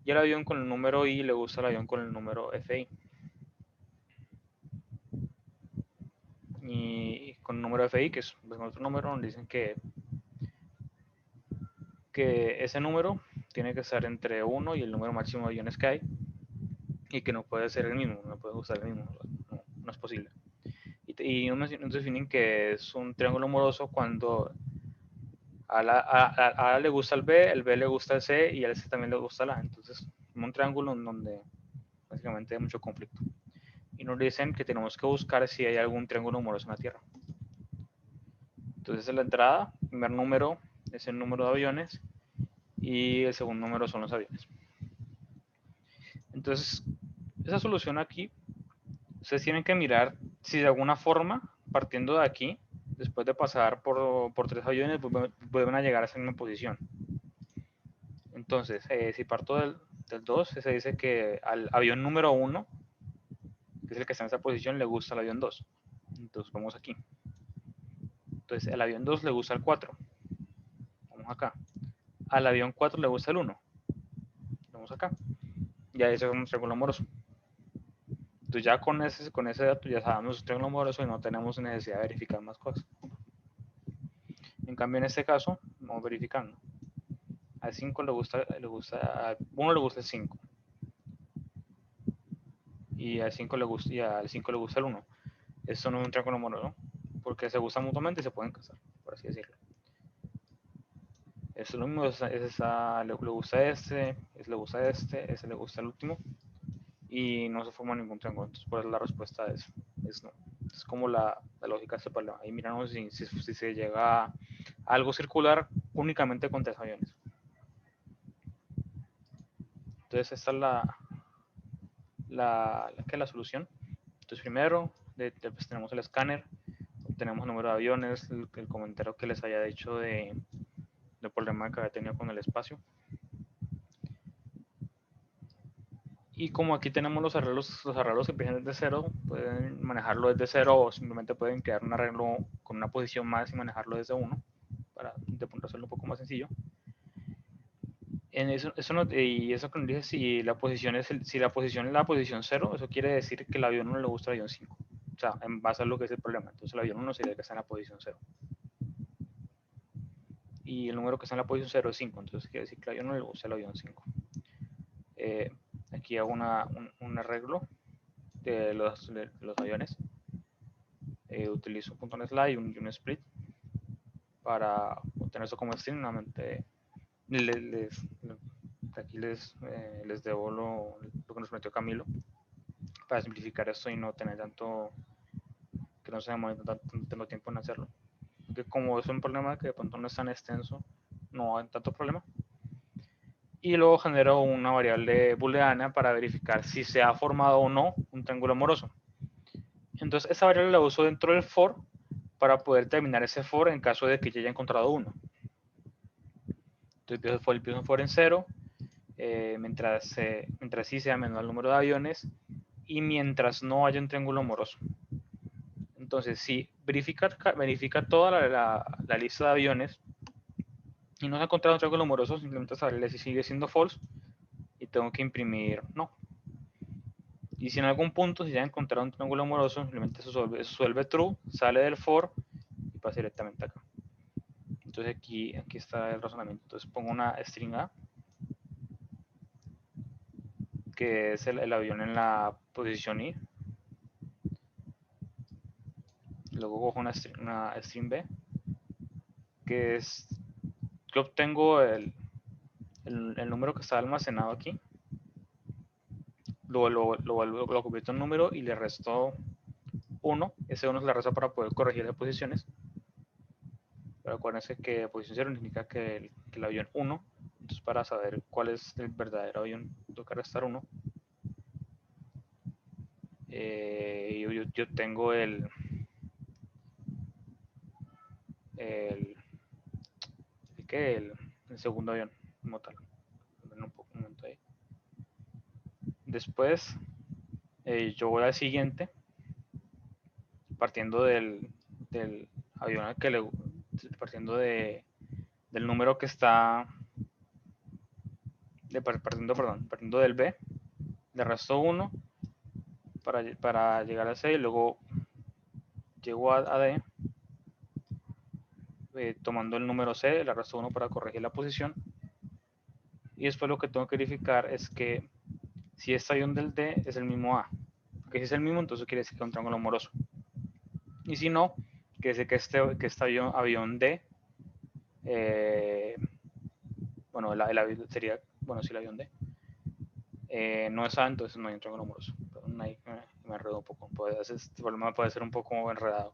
Y el avión con el número I le gusta al avión con el número FI. Y con el número FI, que es otro número, nos dicen que ese número tiene que estar entre 1 y el número máximo de aviones que hay, y que no puede ser el mismo, no puede gustar el mismo, no es posible. Y nos definen que es un triángulo amoroso cuando a A le gusta el B le gusta el C y al C también le gusta el A. Entonces, un triángulo en donde básicamente hay mucho conflicto. Y nos dicen que tenemos que buscar si hay algún triángulo amoroso en la Tierra. Entonces, en la entrada, el primer número es el número de aviones y el segundo número son los aviones. Entonces, esa solución aquí, ustedes tienen que mirar si de alguna forma, partiendo de aquí, después de pasar por 3 aviones, vuelven a llegar a esa misma posición. Entonces, si parto del 2, se dice que al avión número 1, que es el que está en esa posición, le gusta el avión 2. Entonces, vamos aquí. Entonces, el avión 2 le gusta el 4. Vamos acá. Al avión 4 le gusta el 1. Vamos acá. Ya ese es un triángulo amoroso. Entonces ya con ese dato ya sabemos el triángulo amoroso y no tenemos necesidad de verificar más cosas. En cambio, en este caso, vamos verificando. Al 5 a 1 le gusta el 5. Y al 5 le gusta el 1. Esto no es un triángulo amoroso, porque se gustan mutuamente y se pueden casar, por así decirlo. Esto es lo mismo, le gusta este, le gusta este, ese le gusta el último. Y no se forma ningún triángulo. Entonces, por eso la respuesta es no. Es como la lógica de este problema. Ahí miramos si se llega a algo circular únicamente con 3 aviones. Entonces, esta es la solución. Entonces, primero, pues, tenemos el escáner, tenemos el número de aviones, el comentario que les haya dicho del problema que había tenido con el espacio. Y como aquí tenemos los arreglos que empiezan desde 0, pueden manejarlo desde 0 o simplemente pueden crear un arreglo con una posición más y manejarlo desde 1 para de pronto hacerlo un poco más sencillo. En eso y eso que nos dice, si la posición es la posición 0, eso quiere decir que el avión 1 le gusta el avión 5. O sea, en base a lo que es el problema. Entonces el avión 1 sería el que está en la posición 0. Y el número que está en la posición 0 es 5. Entonces quiere decir que el avión 1 le gusta el avión 5. Aquí hago un arreglo de los aviones. Utilizo un punto slide y un split para obtener eso como string. Nuevamente aquí les debo lo que nos prometió Camilo para simplificar esto y no tener tanto, que no se demore tanto tiempo en hacerlo, porque como es un problema que de pronto no es tan extenso, no hay tanto problema. Y luego genero una variable booleana para verificar si se ha formado o no un triángulo amoroso. Entonces esa variable la uso dentro del for para poder terminar ese for en caso de que ya haya encontrado uno. Entonces empiezo un for en 0, mientras sí sea menor el número de aviones y mientras no haya un triángulo amoroso. Entonces si verifica toda la lista de aviones y no se ha encontrado un triángulo amoroso, simplemente saberle si sigue siendo false y tengo que imprimir no. Y si en algún punto se ya encontrado un triángulo amoroso, simplemente eso suelve true, sale del for y pasa directamente acá. Entonces aquí está el razonamiento. Entonces pongo una string A, que es el avión en la posición I. Luego cojo una string B, que es que obtengo el número que está almacenado aquí. Lo convierto en número y le resto 1. Ese 1 se le resta para poder corregir las posiciones. Pero acuérdense que posición 0 significa que el avión 1. Entonces para saber cuál es el verdadero avión, toca restar 1. Yo tengo el segundo avión como tal. Un momento ahí. Después yo voy al siguiente, partiendo del avión partiendo del número que está, partiendo del B, le resto 1 para llegar a C y luego llego a D, tomando el número C, le resto 1 para corregir la posición. Y después lo que tengo que verificar es que si este avión del D es el mismo A, porque si es el mismo, entonces quiere decir que es un triángulo amoroso. Y si no, quiere decir que este avión D, bueno, el avión sería, bueno, sí, el avión D, no es A, entonces no hay un triángulo amoroso. Perdón, ahí me enredo un poco. Este problema puede ser un poco enredado.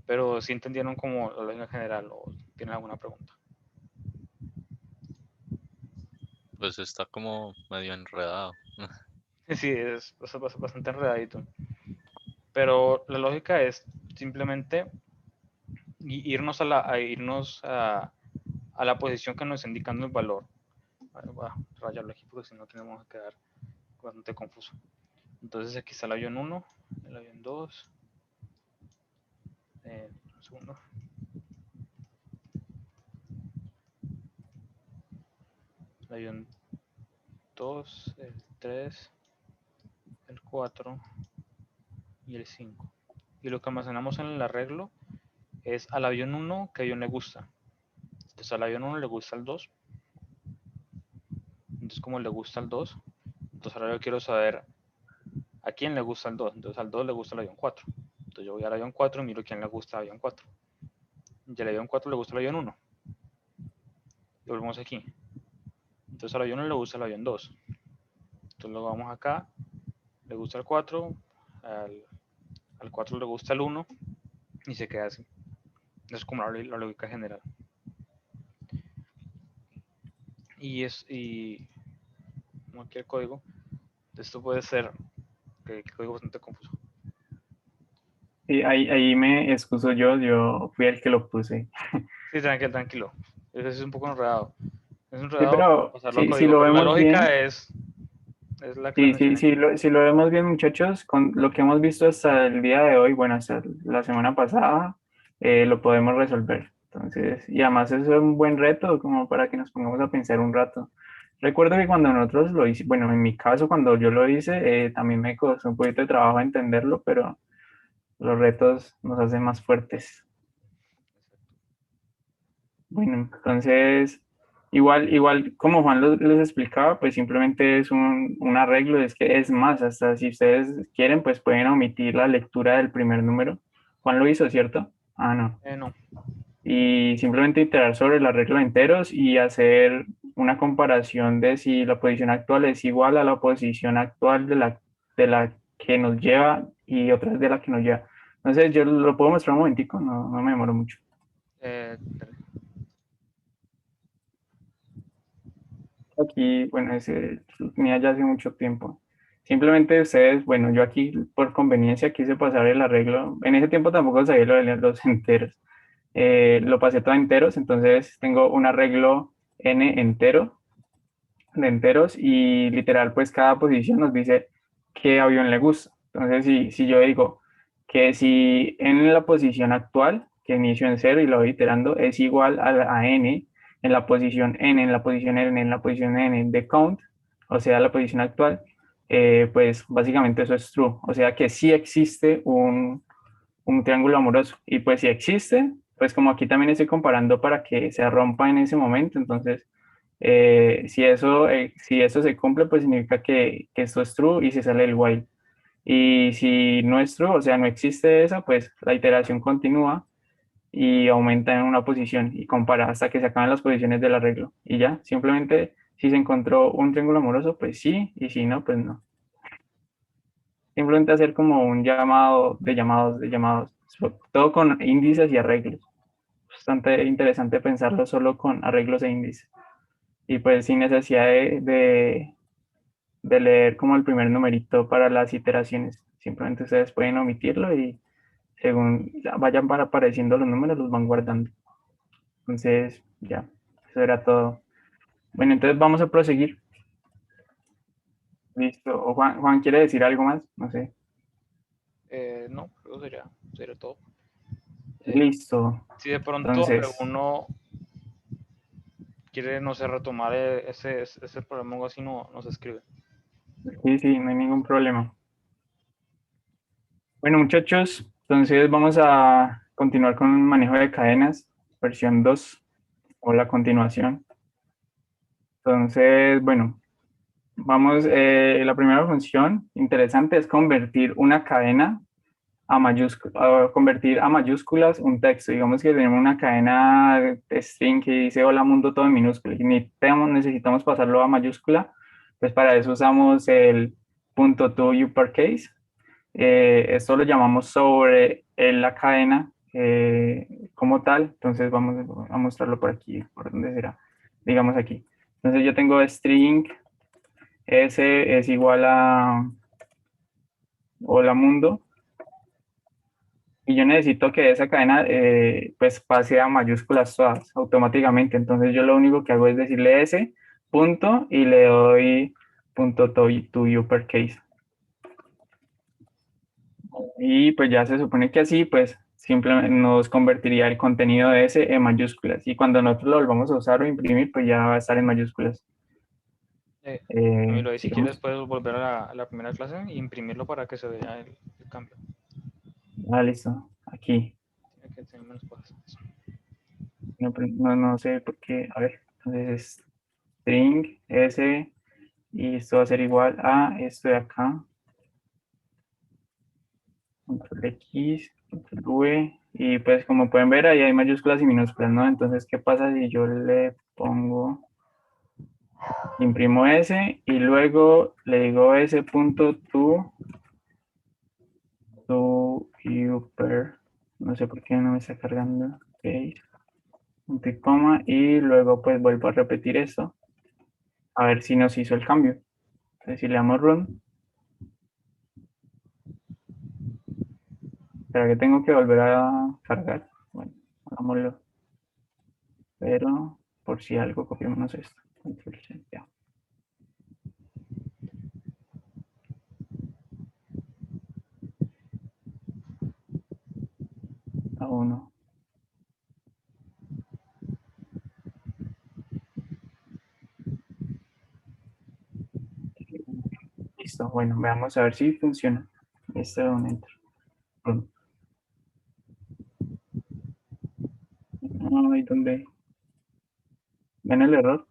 Pero si entendieron como la lógica general o tienen alguna pregunta. pues está como medio enredado. Sí, es bastante enredadito. Pero la lógica es simplemente irnos a la posición que nos está indicando el valor. Voy a rayarlo aquí porque si no tenemos que quedar bastante confuso. Entonces aquí está el avión 1, el avión 2. Un segundo. El avión 2, el 3, el 4 y el 5. Y lo que almacenamos en el arreglo es al avión 1 que avión le gusta. Entonces al avión 1 le gusta el 2. Entonces como le gusta el 2, entonces ahora yo quiero saber a quién le gusta el 2. Entonces al 2 le gusta el avión 4. Entonces yo voy al avión 4 y miro quién le gusta el avión 4. Y al avión 4 le gusta el avión 1. Y volvemos aquí. Entonces al avión 1 le gusta el avión 2. Entonces lo vamos acá. Le gusta el 4. Al 4 le gusta el 1. Y se queda así. Eso es como la lógica general. Y como aquí el código, esto puede ser que el código bastante confuso. Sí, ahí me excuso yo fui el que lo puse. Sí, tranquilo. Eso es un poco enredado. Es Sí, enredado pero pasarlo a si código, lo pero la vemos bien, lógica es la que les mencioné. si lo vemos bien, muchachos, con lo que hemos visto hasta el día de hoy, bueno, hasta la semana pasada, lo podemos resolver. Entonces, y además es un buen reto como para que nos pongamos a pensar un rato. Recuerdo que cuando nosotros lo hicimos, bueno, en mi caso, cuando yo lo hice, también me costó un poquito de trabajo entenderlo, pero los retos nos hacen más fuertes. Bueno, entonces, igual como Juan les explicaba, pues simplemente es un arreglo, es que es más, hasta si ustedes quieren, pues pueden omitir la lectura del primer número. Juan lo hizo, ¿cierto? Ah, no. No. Y simplemente iterar sobre el arreglo de enteros y hacer una comparación de si la posición actual es igual a la posición actual de la que nos lleva y otras de la que nos lleva. Entonces, yo lo puedo mostrar un momentico, no me demoro mucho. Aquí, bueno, ese tenía ya hace mucho tiempo. Simplemente ustedes, bueno, yo aquí por conveniencia quise pasar el arreglo. En ese tiempo tampoco sabía lo de los enteros. Lo pasé todo a enteros, entonces tengo un arreglo n entero de enteros y literal, pues cada posición nos dice qué avión le gusta. Entonces, si yo digo que si en la posición actual, que inicio en 0 y lo voy iterando, es igual a n, en la posición n, en la posición n, en la posición n de count, o sea, la posición actual, pues básicamente eso es true. O sea que sí existe un triángulo amoroso. Y pues si existe, pues como aquí también estoy comparando para que se rompa en ese momento, entonces si eso se cumple, pues significa que esto es true y se sale el while. Y si no es true, o sea, no existe esa, pues la iteración continúa y aumenta en una posición y compara hasta que se acaben las posiciones del arreglo. Y ya, simplemente si se encontró un triángulo amoroso, pues sí, y si no, pues no. Simplemente hacer como un llamado de llamados, todo con índices y arreglos. Bastante interesante pensarlo solo con arreglos e índices. Y pues sin necesidad de leer como el primer numerito para las iteraciones. Simplemente ustedes pueden omitirlo y según vayan apareciendo los números, los van guardando. Entonces, ya, eso era todo. Bueno, entonces vamos a proseguir. Listo. ¿O Juan quiere decir algo más? No sé. No, creo que sería todo. Listo. Si de pronto Entonces, alguno quiere, no sé, retomar ese problema o así, nos escribe. sí, no hay ningún problema. Bueno, muchachos, entonces vamos a continuar con el manejo de cadenas, versión 2, o la continuación. Entonces, bueno, vamos, la primera función interesante es convertir una cadena convertir a mayúsculas un texto. Digamos que tenemos una cadena de string que dice hola mundo todo en minúscula y necesitamos pasarlo a mayúscula, pues para eso usamos el .to uppercase. Esto lo llamamos sobre la cadena como tal, entonces vamos a mostrarlo por aquí, por donde será, digamos aquí. Entonces yo tengo string S es igual a hola mundo. Y yo necesito que esa cadena pues pase a mayúsculas todas automáticamente. Entonces yo lo único que hago es decirle S punto y le doy punto to uppercase. Y pues ya se supone que así pues simplemente nos convertiría el contenido de S en mayúsculas. Y cuando nosotros lo volvamos a usar o imprimir, pues ya va a estar en mayúsculas. Camilo, si Sigamos. quieres puedes volver a la primera clase e imprimirlo para que se vea el cambio. Ah, listo. Aquí. Tiene que tener menos cosas. No sé por qué. A ver. Entonces string S y esto va a ser igual a esto de acá. Control X, control V, y pues como pueden ver ahí hay mayúsculas y minúsculas, ¿no? Entonces, ¿qué pasa si yo le pongo, imprimo S y luego le digo S punto to upper, no sé por qué no me está cargando, ok, punto y coma, y luego pues vuelvo a repetir esto, a ver si nos hizo el cambio. Entonces, si le damos run, ¿será que tengo que volver a cargar? Bueno, hagámoslo. Pero por si algo, copiémonos esto. Control C, ya. A uno. Listo. Bueno, veamos a ver si funciona. Este es un enter. Run. Ay, ¿dónde? ¿Ven el error?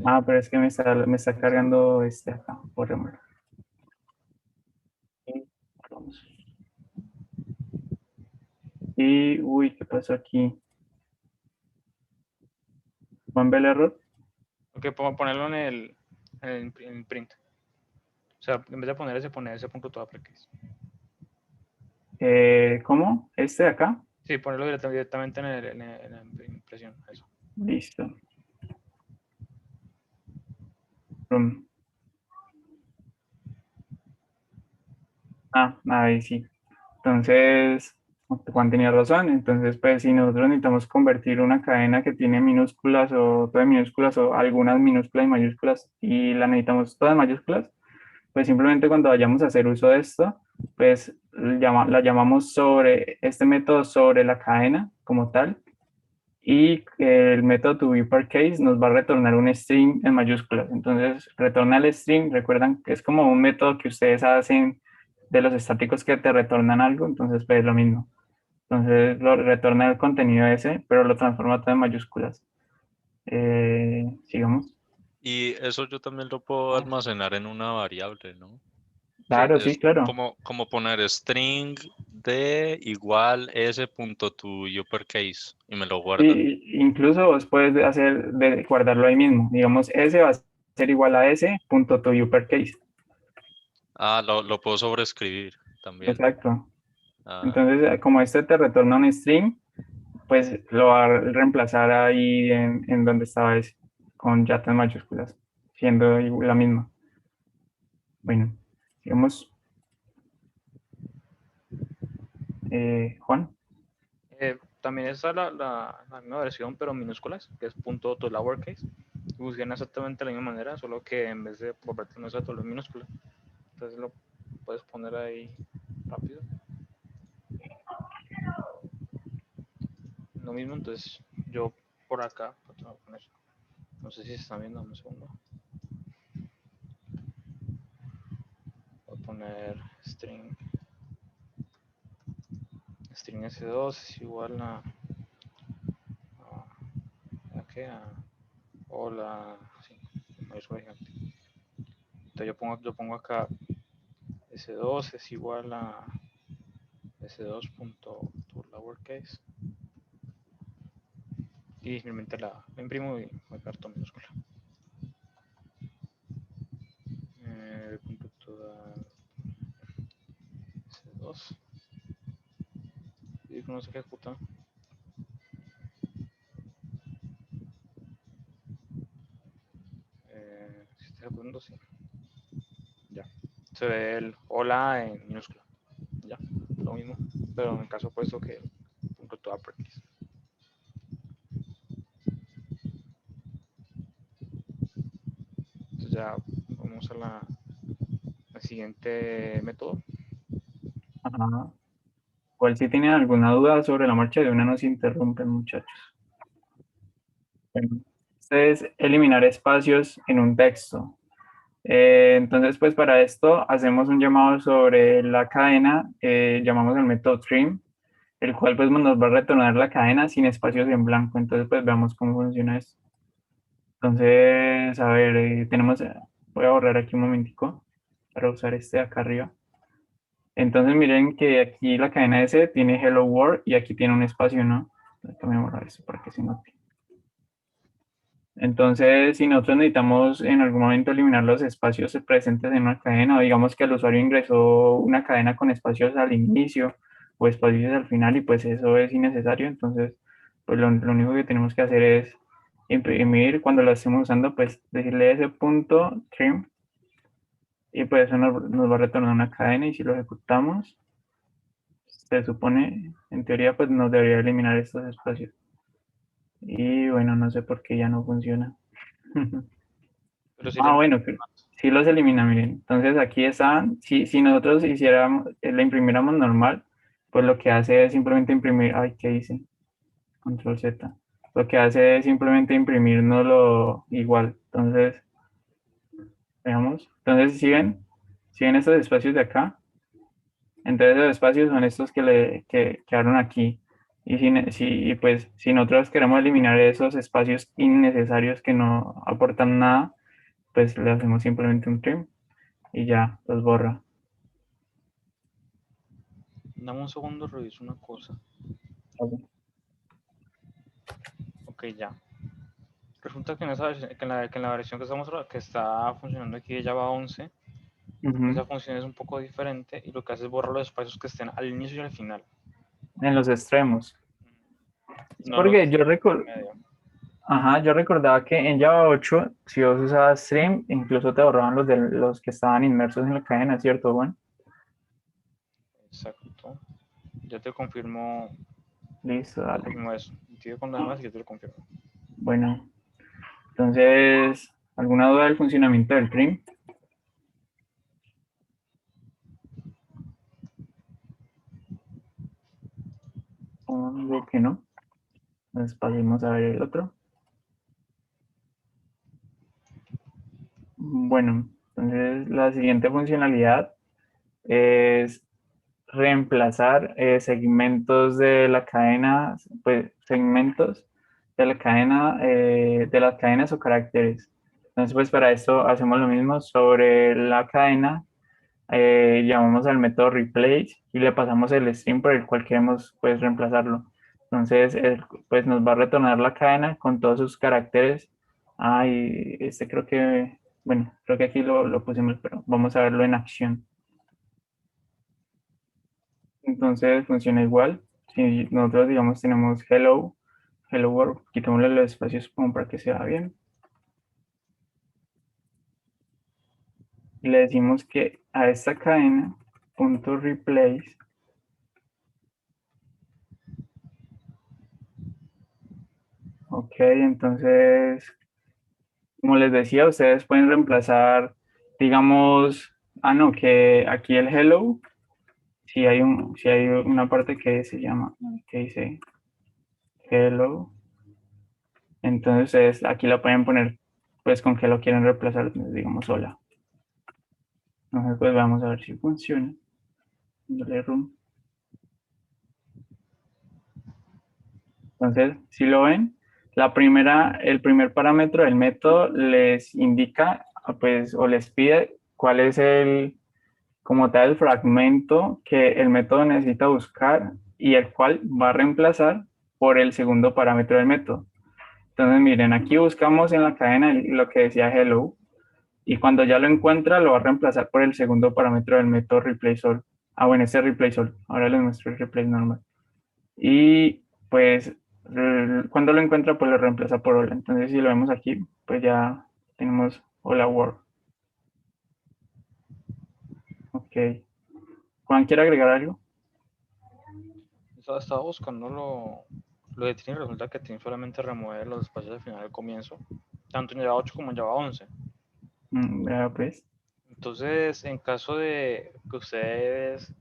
Ah, pero es que me está cargando este acá. Borrémoslo. Y vamos. Y, uy, ¿qué pasó aquí? ¿Juan ve el error? Ok, ponerlo en el print. O sea, en vez de poner ese punto todo uppercase. ¿Cómo? ¿Este de acá? Sí, ponerlo directamente en la impresión. Eso. Listo. Run. Ah, ahí sí. Entonces, Juan tenía razón. Entonces, pues si nosotros necesitamos convertir una cadena que tiene minúsculas o todas minúsculas o algunas minúsculas y mayúsculas y la necesitamos todas mayúsculas, pues simplemente cuando vayamos a hacer uso de esto, pues la llamamos sobre este método sobre la cadena como tal y el método toUpperCase nos va a retornar un string en mayúsculas. Entonces, retorna el string, recuerdan que es como un método que ustedes hacen de los estáticos que te retornan algo, entonces pues es lo mismo. Entonces, lo retorna el contenido ese, pero lo transforma todo en mayúsculas. Sigamos. Y eso yo también lo puedo almacenar en una variable, ¿no? Claro, sí, Es claro. como poner string de igual s punto to uppercase y me lo guarda. Incluso vos puedes hacer de guardarlo ahí mismo. Digamos, S va a ser igual a S punto to uppercase. Ah, lo puedo sobreescribir también. Exacto. Ah, Entonces, como este te retorna un string, pues lo va a reemplazar ahí en donde estaba S, con yatas mayúsculas, siendo la misma. Bueno, digamos, Juan. También está la misma versión, pero en minúsculas, que es punto to lowercase. Funciona exactamente de la misma manera, solo que en vez de convertirnos a todo en minúscula. Entonces lo puedes poner ahí rápido. Lo mismo, entonces yo por acá, voy a poner, no sé si se están viendo, un segundo. Voy a poner string s2 es igual ¿a qué? Hola, sí, entonces yo pongo acá s2 es igual a s2.toLowerCase y simplemente la imprimo y me carto minúscula. Punto toda s2 y no se ejecuta. Segundo, sí. Ya. Se ve el hola en minúscula. Ya. Lo mismo. Pero en el caso opuesto que punto to uppercase. Entonces ya vamos a al siguiente método. Ajá. ¿Cuál si tienen alguna duda sobre la marcha de una no se interrumpen, muchachos? Bueno, este es eliminar espacios en un texto. Entonces, pues para esto hacemos un llamado sobre la cadena, llamamos el método trim, el cual pues nos va a retornar la cadena sin espacios en blanco. Entonces, pues veamos cómo funciona esto. Entonces, a ver, voy a borrar aquí un momentico para usar este de acá arriba. Entonces, miren que aquí la cadena S tiene Hello World y aquí tiene un espacio, ¿no? Déjame borrar esto para que se note. Entonces, si nosotros necesitamos en algún momento eliminar los espacios presentes en una cadena, o digamos que el usuario ingresó una cadena con espacios al inicio o espacios al final y pues eso es innecesario, entonces pues lo único que tenemos que hacer es imprimir cuando lo estemos usando, pues decirle ese punto trim y pues eso nos va a retornar una cadena y si lo ejecutamos, se supone, en teoría pues nos debería eliminar estos espacios. Y bueno, no sé por qué ya no funciona. Pero sí Ah, bueno, sí los elimina, miren. Entonces aquí están, si nosotros la imprimiéramos normal, pues lo que hace es simplemente imprimir, ay, ¿qué hice? Control Z. Lo que hace es simplemente imprimirnos lo igual. Entonces, veamos. Entonces, ¿siguen estos espacios de acá? Entonces, los espacios son estos que quedaron aquí. Pues, si nosotros queremos eliminar esos espacios innecesarios que no aportan nada, pues le hacemos simplemente un trim y ya los borra. Dame un segundo, reviso una cosa. Ok, ya. Resulta que en la versión que está funcionando aquí de Java 11, esa función es un poco diferente y lo que hace es borrar los espacios que estén al inicio y al final. En los extremos. No Porque medio. yo recordaba que en Java 8, si vos usabas stream, incluso te borraban los que estaban inmersos en la cadena, ¿cierto, Juan? Exacto. Ya te confirmo, Listo, dale. eso. Sigue con lo demás y yo te lo confirmo. Bueno, entonces, ¿alguna duda del funcionamiento del trim? Supongo que no. Entonces pasemos a ver el otro. Bueno, entonces la siguiente funcionalidad es reemplazar segmentos de la cadena, pues segmentos de la cadena, de las cadenas o caracteres. Entonces, pues para esto hacemos lo mismo sobre la cadena, llamamos al método replace y le pasamos el string por el cual queremos pues reemplazarlo. Entonces, pues nos va a retornar la cadena con todos sus caracteres. Ah, y este creo que, bueno, creo que aquí lo pusimos, pero vamos a verlo en acción. Entonces funciona igual. Si nosotros, digamos, tenemos hello world, quitémosle los espacios como para que se vea bien. Y le decimos que a esta cadena, punto replace, ok, entonces, como les decía, ustedes pueden reemplazar, digamos, no, que aquí el hello, si hay una parte que se llama, que dice hello, entonces ustedes aquí la pueden poner, pues con qué lo quieren reemplazar, digamos, hola. Entonces, pues vamos a ver si funciona. Dale room. Entonces, si lo ven, el primer parámetro del método les indica, pues, o les pide cuál es como tal, el fragmento que el método necesita buscar y el cual va a reemplazar por el segundo parámetro del método. Entonces, miren, aquí buscamos en la cadena lo que decía hello y cuando ya lo encuentra lo va a reemplazar por el segundo parámetro del método replace all. Ah, bueno, este es replace all. Ahora les muestro el replace normal. Y pues cuando lo encuentra pues lo reemplaza por hola. Entonces si lo vemos aquí pues ya tenemos hola world. Ok. Juan, ¿quiere agregar algo? Estaba buscando lo de Trin, resulta que Trin solamente remueve los espacios al final del comienzo, tanto en Java 8 como en Java 11. Vea, pues. Entonces, en caso de que ustedes,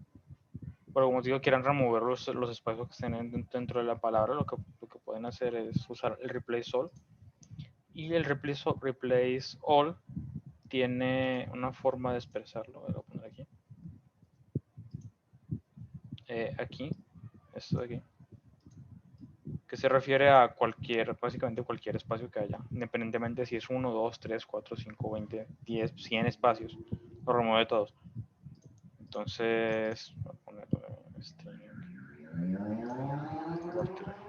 por algún motivo, quieran remover los espacios que estén dentro de la palabra, lo que pueden hacer es usar el replace all. Y el replace all tiene una forma de expresarlo. Voy a poner aquí. Aquí, esto de aquí, que se refiere a básicamente cualquier espacio que haya, independientemente si es 1, 2, 3, 4, 5, 20, 10, 100 espacios, lo remueve todos. Entonces, voy a poner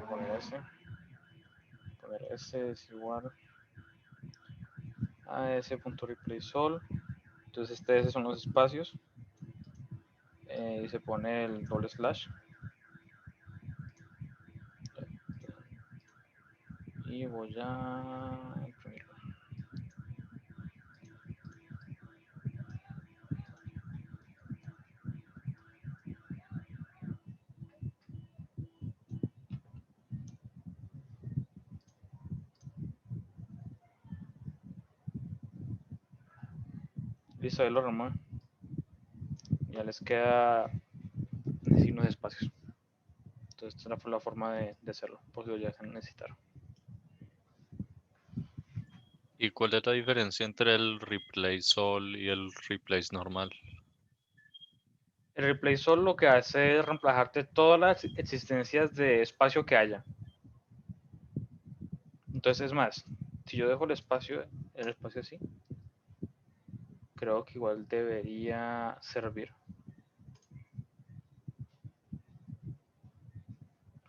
poner ese es igual a ese.replace all. Entonces, esos son los espacios. Y se pone el doble slash. Y voy a imprimirlo. Listo, ahí lo remueve. Ya les queda decir unos espacios. Entonces, esta fue la forma de hacerlo, por si lo llegan a necesitar. ¿Y cuál es la diferencia entre el replace all y el replace normal? El replace all lo que hace es reemplazarte todas las existencias de espacio que haya. Entonces, es más, si yo dejo el espacio así, creo que igual debería servir.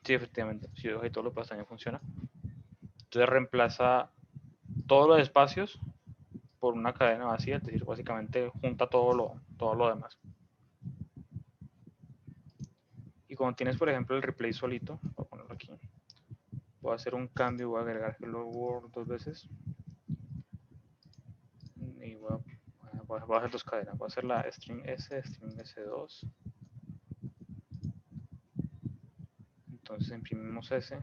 Sí, efectivamente, si yo dejo ahí todos los espacios también funciona. Entonces reemplaza todos los espacios por una cadena vacía, es decir, básicamente junta todo lo demás. Y cuando tienes, por ejemplo, el replace solito, voy a ponerlo aquí, voy a hacer un cambio, voy a agregar hello world 2 veces. Y voy a hacer 2 cadenas, voy a hacer la string S, string S2. Entonces imprimimos S.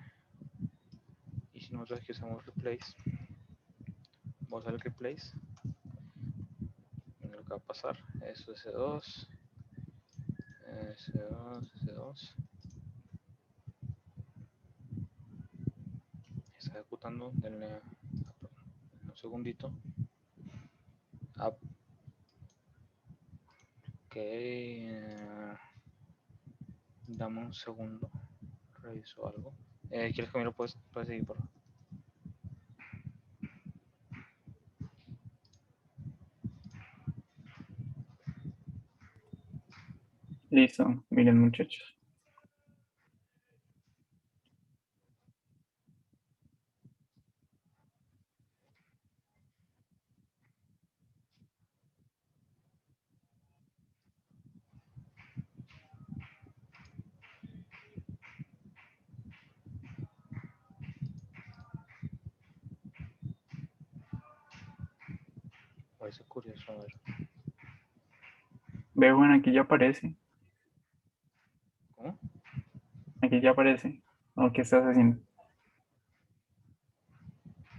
Y si nosotros aquí usamos replace, vamos a usar el replace. Lo que va a pasar, eso S2, S2, S2. Está ejecutando, denle un segundito. Ok, dame un segundo, reviso algo. ¿Quieres que me lo puedes seguir, por favor? Listo. Miren, muchachos. Parece curioso, a ver. Veo, bueno, aquí ya aparece. ¿Cómo? Aquí ya aparece. ¿O qué estás haciendo?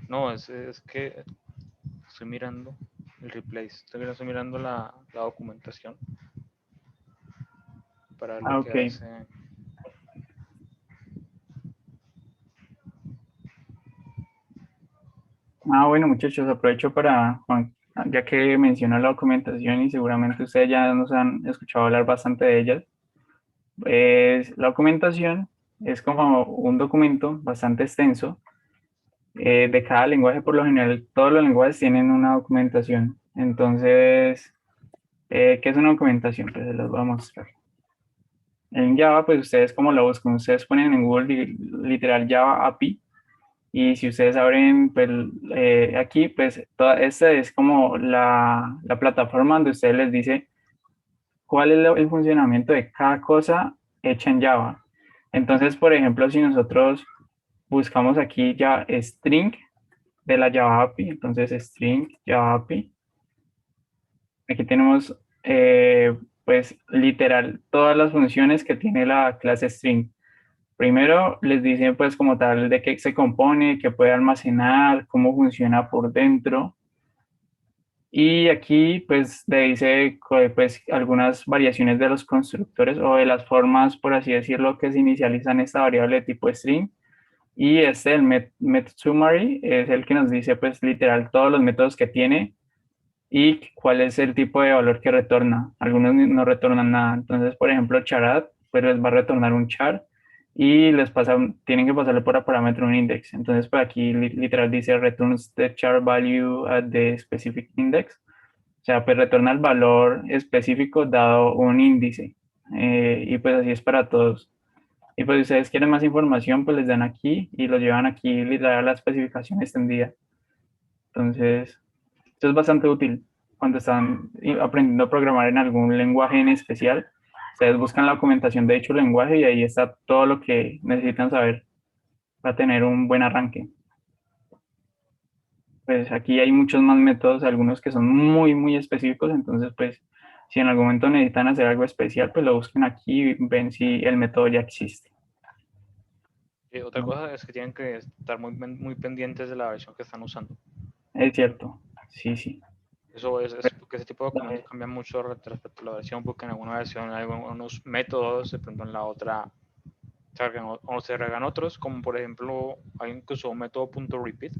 No, es que estoy mirando el replace, estoy mirando la documentación para ver lo Ah, que ok. hace. Ah, bueno, muchachos, aprovecho para, Juan, ya que menciona la documentación y seguramente ustedes ya nos han escuchado hablar bastante de ellas. La documentación es como un documento bastante extenso. De cada lenguaje, por lo general, todos los lenguajes tienen una documentación. Entonces, ¿qué es una documentación? Pues se los voy a mostrar. En Java, pues ustedes como lo buscan, ustedes ponen en Google literal Java API. Y si ustedes abren pues, aquí, pues toda esta es como la plataforma donde ustedes les dice cuál es el funcionamiento de cada cosa hecha en Java. Entonces, por ejemplo, si nosotros buscamos aquí ya string de la Java API, entonces string Java API, aquí tenemos pues literal todas las funciones que tiene la clase string. Primero les dicen pues como tal de qué se compone, qué puede almacenar, cómo funciona por dentro. Y aquí pues le dice pues algunas variaciones de los constructores o de las formas, por así decirlo, que se inicializan esta variable de tipo string. Y el method summary es el que nos dice pues literal todos los métodos que tiene y cuál es el tipo de valor que retorna. Algunos no retornan nada. Entonces, por ejemplo, charad, pues les va a retornar un char y tienen que pasarle por a parámetro un index. Entonces, por aquí literal dice returns the char value at the specific index. O sea, pues retorna el valor específico dado un índice. Y pues así es para todos. Y pues si ustedes quieren más información, pues les dan aquí y lo llevan aquí literal a la especificación extendida. Entonces, esto es bastante útil cuando están aprendiendo a programar en algún lenguaje en especial. Ustedes buscan la documentación de dicho lenguaje y ahí está todo lo que necesitan saber para tener un buen arranque. Pues aquí hay muchos más métodos, algunos que son muy, muy específicos, entonces pues si en algún momento necesitan hacer algo especial, pues lo busquen aquí y ven si el método ya existe. Otra cosa es que tienen que estar muy pendientes de la versión que están usando. Es cierto, sí, sí. Eso es porque ese tipo de documentos cambian mucho respecto a la versión, porque en alguna versión hay algunos métodos, de pronto en la otra o se agregan otros, como por ejemplo, alguien que usó un método .repeat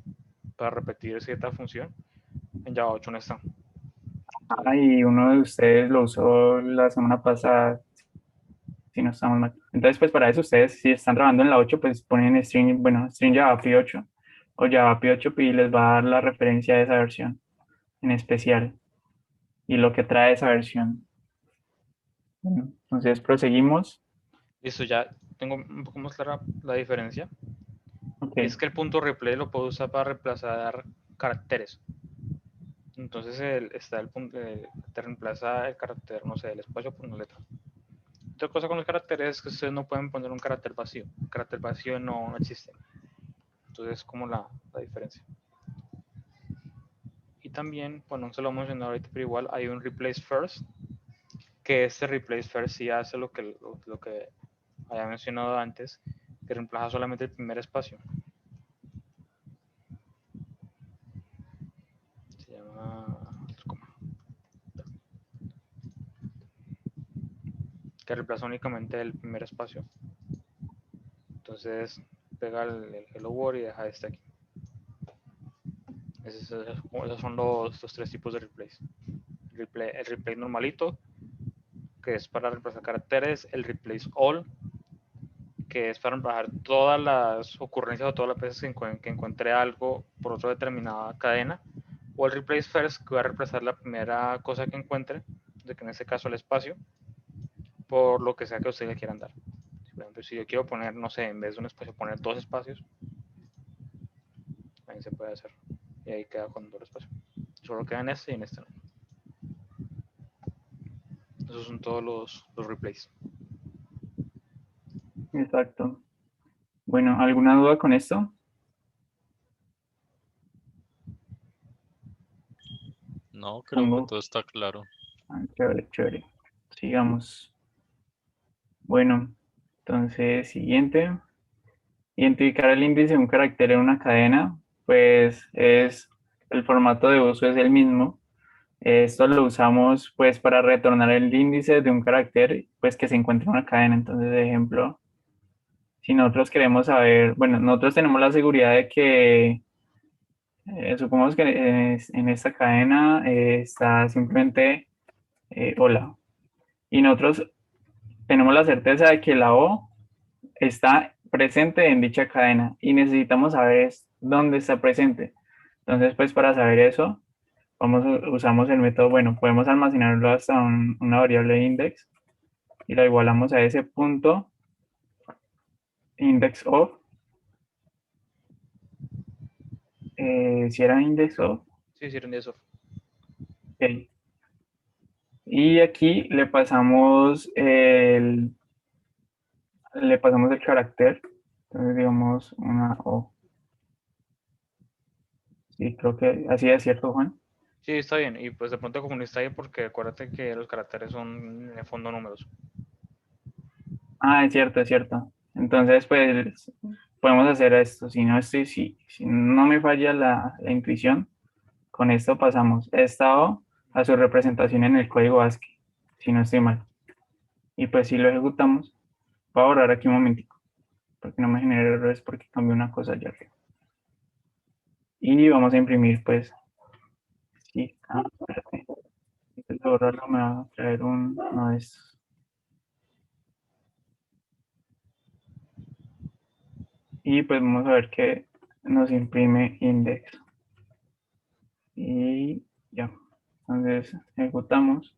para repetir cierta función. En Java 8 no está. Ah, y uno de ustedes lo usó la semana pasada, si no estamos mal. Entonces, pues para eso ustedes, si están trabajando en la 8, pues ponen string, bueno, string Java Pi 8 o Java Pi 8 y les va a dar la referencia de esa versión en especial y lo que trae esa versión. Bueno, entonces proseguimos. Listo, ya tengo un poco más clara la diferencia. Ok, Es que el punto replay lo puedo usar para reemplazar caracteres. Entonces está el punto, te reemplaza el carácter, no sé, el espacio por una letra. Otra cosa con los caracteres es que ustedes no pueden poner un carácter vacío. El carácter vacío no existe. Entonces es como la diferencia. Y también, bueno, no se lo voy a mencionar ahorita, pero igual hay un replace first, que este replace first sí hace lo que había mencionado antes, que reemplaza solamente el primer espacio. Se llama que reemplaza únicamente el primer espacio. Entonces pega el hello world y deja este aquí. Esos son los tres tipos de replays. El replay normalito, que es para reemplazar caracteres, el replace all, que es para reemplazar todas las ocurrencias o todas las veces que encuentre algo por otra determinada cadena, o el replace first, que va a reemplazar la primera cosa que encuentre, de que en este caso el espacio, por lo que sea que ustedes le quieran dar. Por ejemplo, si yo quiero poner, no sé, en vez de un espacio, poner dos espacios, ahí se puede hacer. Y ahí queda con dos espacios. Solo queda en este y en este no. Esos son todos los replays. exacto. Bueno, ¿alguna duda con esto? No, creo que Pongo. todo está claro. Chévere, chévere. Sigamos. Bueno, entonces, siguiente. Identificar el índice de un carácter en una cadena, pues el formato de uso es el mismo. Esto lo usamos pues para retornar el índice de un carácter pues que se encuentra en una cadena. Entonces, de ejemplo, si nosotros queremos saber, bueno, nosotros tenemos la seguridad de que supongamos que en esta cadena está simplemente hola. Y nosotros tenemos la certeza de que la O está presente en dicha cadena y necesitamos saber dónde está presente. Entonces, pues para saber eso, usamos el método, bueno, podemos almacenarlo hasta una variable index y la igualamos a ese punto index of. Si era index of. Sí, sí, rendí eso. Okay. Y aquí le pasamos el carácter, entonces digamos una O. Sí, creo que así es cierto, Juan. Sí, está bien. Y pues de pronto como no está ahí porque acuérdate que los caracteres son en el fondo números. Ah, es cierto, es cierto. Entonces, pues podemos hacer esto. Si no me falla la intuición, con esto pasamos esta O a su representación en el código ASCII, si no estoy mal. Y pues si lo ejecutamos, voy a borrar aquí un momentico, porque no me genere errores porque cambié una cosa allá arriba. Y vamos a imprimir, pues, sí, espérate. Antes de borrarlo me va a traer uno de estos. Y pues vamos a ver que nos imprime index. Y ya. Entonces ejecutamos.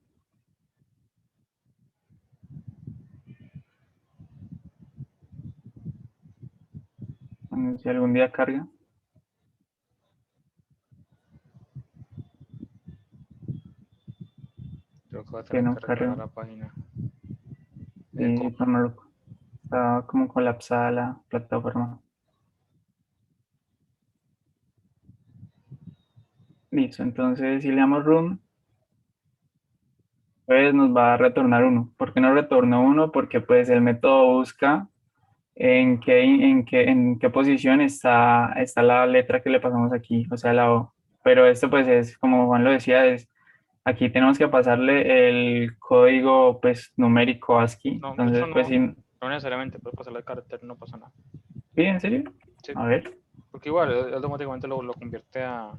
Si algún día carga. Creo que va a Que tener no que recargar carga. la página. Y pues no está como colapsada la plataforma. Listo. Entonces si le damos run, pues nos va a retornar 1. ¿Por qué no retornó 1? Porque pues el método busca en qué posición está la letra que le pasamos aquí, o sea, la O. Pero esto pues es, como Juan lo decía, aquí tenemos que pasarle el código pues numérico ASCII. No, de hecho Entonces, pues sí, no necesariamente, puedes pasarle el carácter, no pasa nada. ¿sí? ¿En serio? Sí, A ver. porque igual, él automáticamente lo convierte a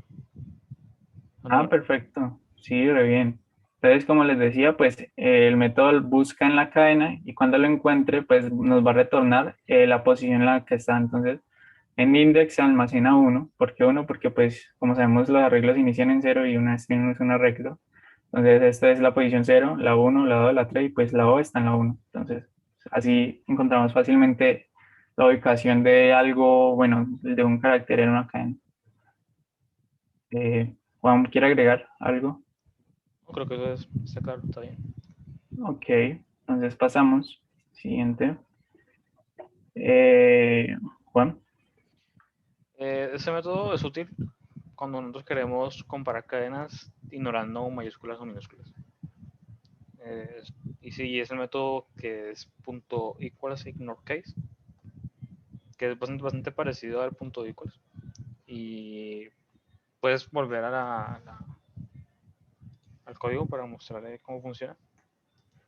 Ah, número. perfecto. Sí, re bien. Entonces, como les decía, pues el método busca en la cadena y cuando lo encuentre, pues nos va a retornar la posición en la que está. Entonces, en index se almacena 1. ¿Por qué 1? Porque, pues, como sabemos, los arreglos inician en 0 y una string no es un arreglo. Entonces, esta es la posición 0, la 1, la 2, la 3 y pues la O está en la 1. Entonces, así encontramos fácilmente la ubicación de algo, bueno, de un carácter en una cadena. Juan, ¿quiere agregar algo? No creo que está claro, está bien. Ok, entonces pasamos. Siguiente. Juan. Ese método es útil cuando nosotros queremos comparar cadenas ignorando mayúsculas o minúsculas. Eh, y sí, es el método que es punto equals ignore case, que es bastante parecido al punto equals. Y puedes volver al código para mostrarle cómo funciona.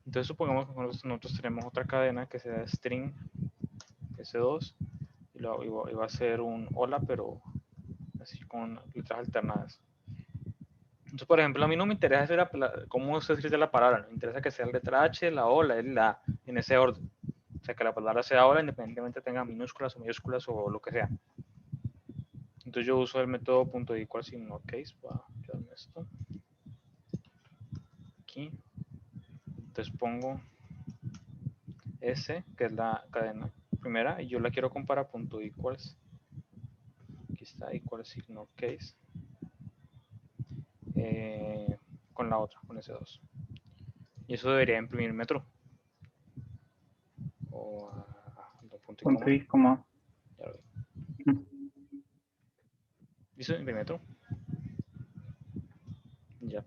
Entonces supongamos que nosotros tenemos otra cadena que sea string S2 y va a ser un hola, pero así con letras alternadas. Entonces, por ejemplo, a mí no me interesa cómo se escribe la palabra, me interesa que sea la letra H, la O, la L, la A, en ese orden. O sea, que la palabra sea hola independientemente tenga minúsculas o mayúsculas o lo que sea. Entonces yo uso el método .equals ignore case para quedarme esto. Aquí. Entonces pongo S, que es la cadena primera, y yo la quiero comparar .equals. Aquí está, equals ignore case. Con la otra, con S2. Y eso debería imprimir metro. O punto y Punto coma. y coma. Ya lo vi. ¿Listo? Imprime metro. Ya,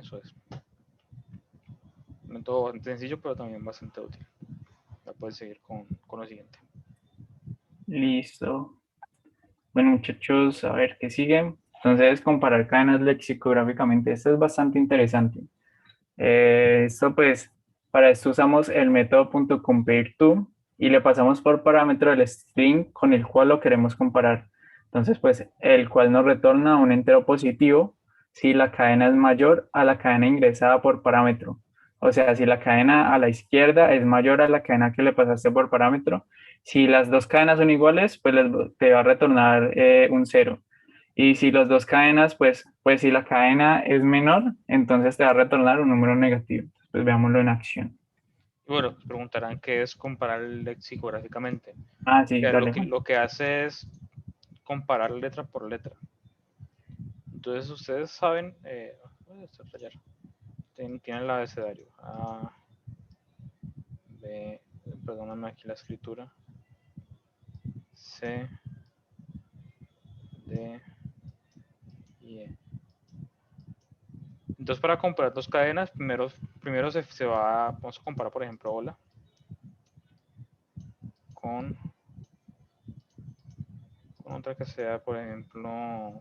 eso es. Un método bastante sencillo, pero también bastante útil. Ya puedes seguir con lo siguiente. Listo. Bueno, muchachos, a ver qué sigue. Entonces, comparar cadenas lexicográficamente. Esto es bastante interesante. Esto pues, para esto usamos el método .compareTo y le pasamos por parámetro el string con el cual lo queremos comparar. Entonces, pues, el cual nos retorna un entero positivo si la cadena es mayor a la cadena ingresada por parámetro. O sea, si la cadena a la izquierda es mayor a la cadena que le pasaste por parámetro. Si las dos cadenas son iguales, pues te va a retornar un 0. Y si las dos cadenas, pues si la cadena es menor, entonces te va a retornar un número negativo. Pues veámoslo en acción. Y bueno, preguntarán qué es comparar lexicográficamente. Ah, sí, Lo dale. que, lo que hace es comparar letra por letra. Entonces ustedes saben, tienen el abecedario. A, B, perdóname aquí la escritura. C, D, y E. Entonces, para comparar dos cadenas, primero vamos a comparar, por ejemplo, hola con otra que sea, por ejemplo,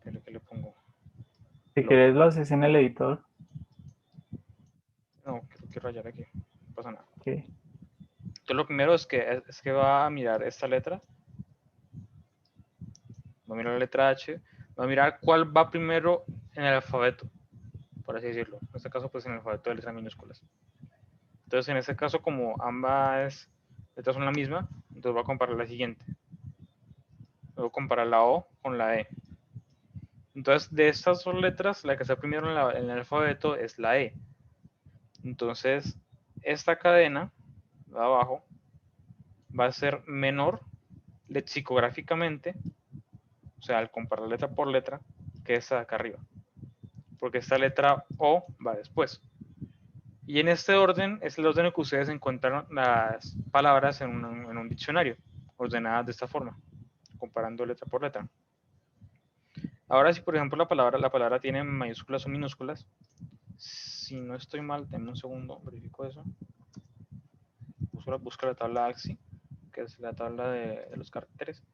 ¿qué le pongo? Si quieres lo haces en el editor. No, quiero rayar aquí, no pasa nada. Ok. Entonces, lo primero es que va a mirar esta letra. Va a mirar la letra H. Va a mirar cuál va primero en el alfabeto, por así decirlo. En este caso, pues en el alfabeto de letras minúsculas. Entonces, en este caso, como ambas letras son la misma, entonces voy a comparar la siguiente. Luego comparar la O con la E. Entonces, de estas dos letras, la que está primero en el alfabeto es la E. Entonces, esta cadena de abajo va a ser menor lexicográficamente, o sea, al comparar letra por letra, que esta de acá arriba. Porque esta letra O va después. Y en este orden es el orden en que ustedes encuentran las palabras en un diccionario, ordenadas de esta forma, comparando letra por letra. Ahora, si por ejemplo la palabra tiene mayúsculas o minúsculas, si no estoy mal, denme un segundo, verifico eso. Busco la tabla AXI, que es la tabla de los caracteres.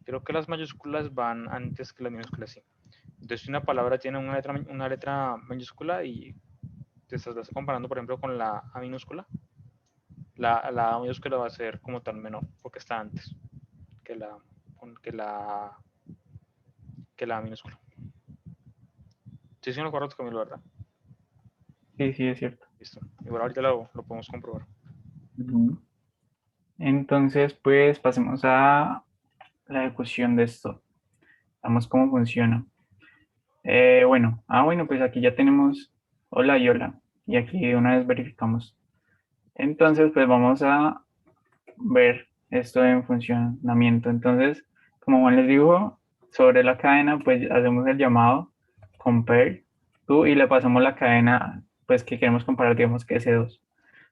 Creo que las mayúsculas van antes que las minúsculas, sí. Entonces, si una palabra tiene una letra mayúscula y te estás comparando, por ejemplo, con la A minúscula, la A minúscula va a ser como tal menor, porque está antes que la A minúscula. Sí, sí, no correcto, Camilo, ¿verdad? Sí, sí, es cierto. Listo. Igual ahorita lo podemos comprobar. Ujú. Entonces, pues pasemos a la ejecución de esto. Vamos cómo funciona. Bueno, pues aquí ya tenemos hola y hola. Y aquí de una vez verificamos. Entonces, pues vamos a ver esto en funcionamiento. Entonces, como Juan les dijo, sobre la cadena, pues hacemos el llamado compare to y le pasamos la cadena, pues que queremos comparar, digamos que S2.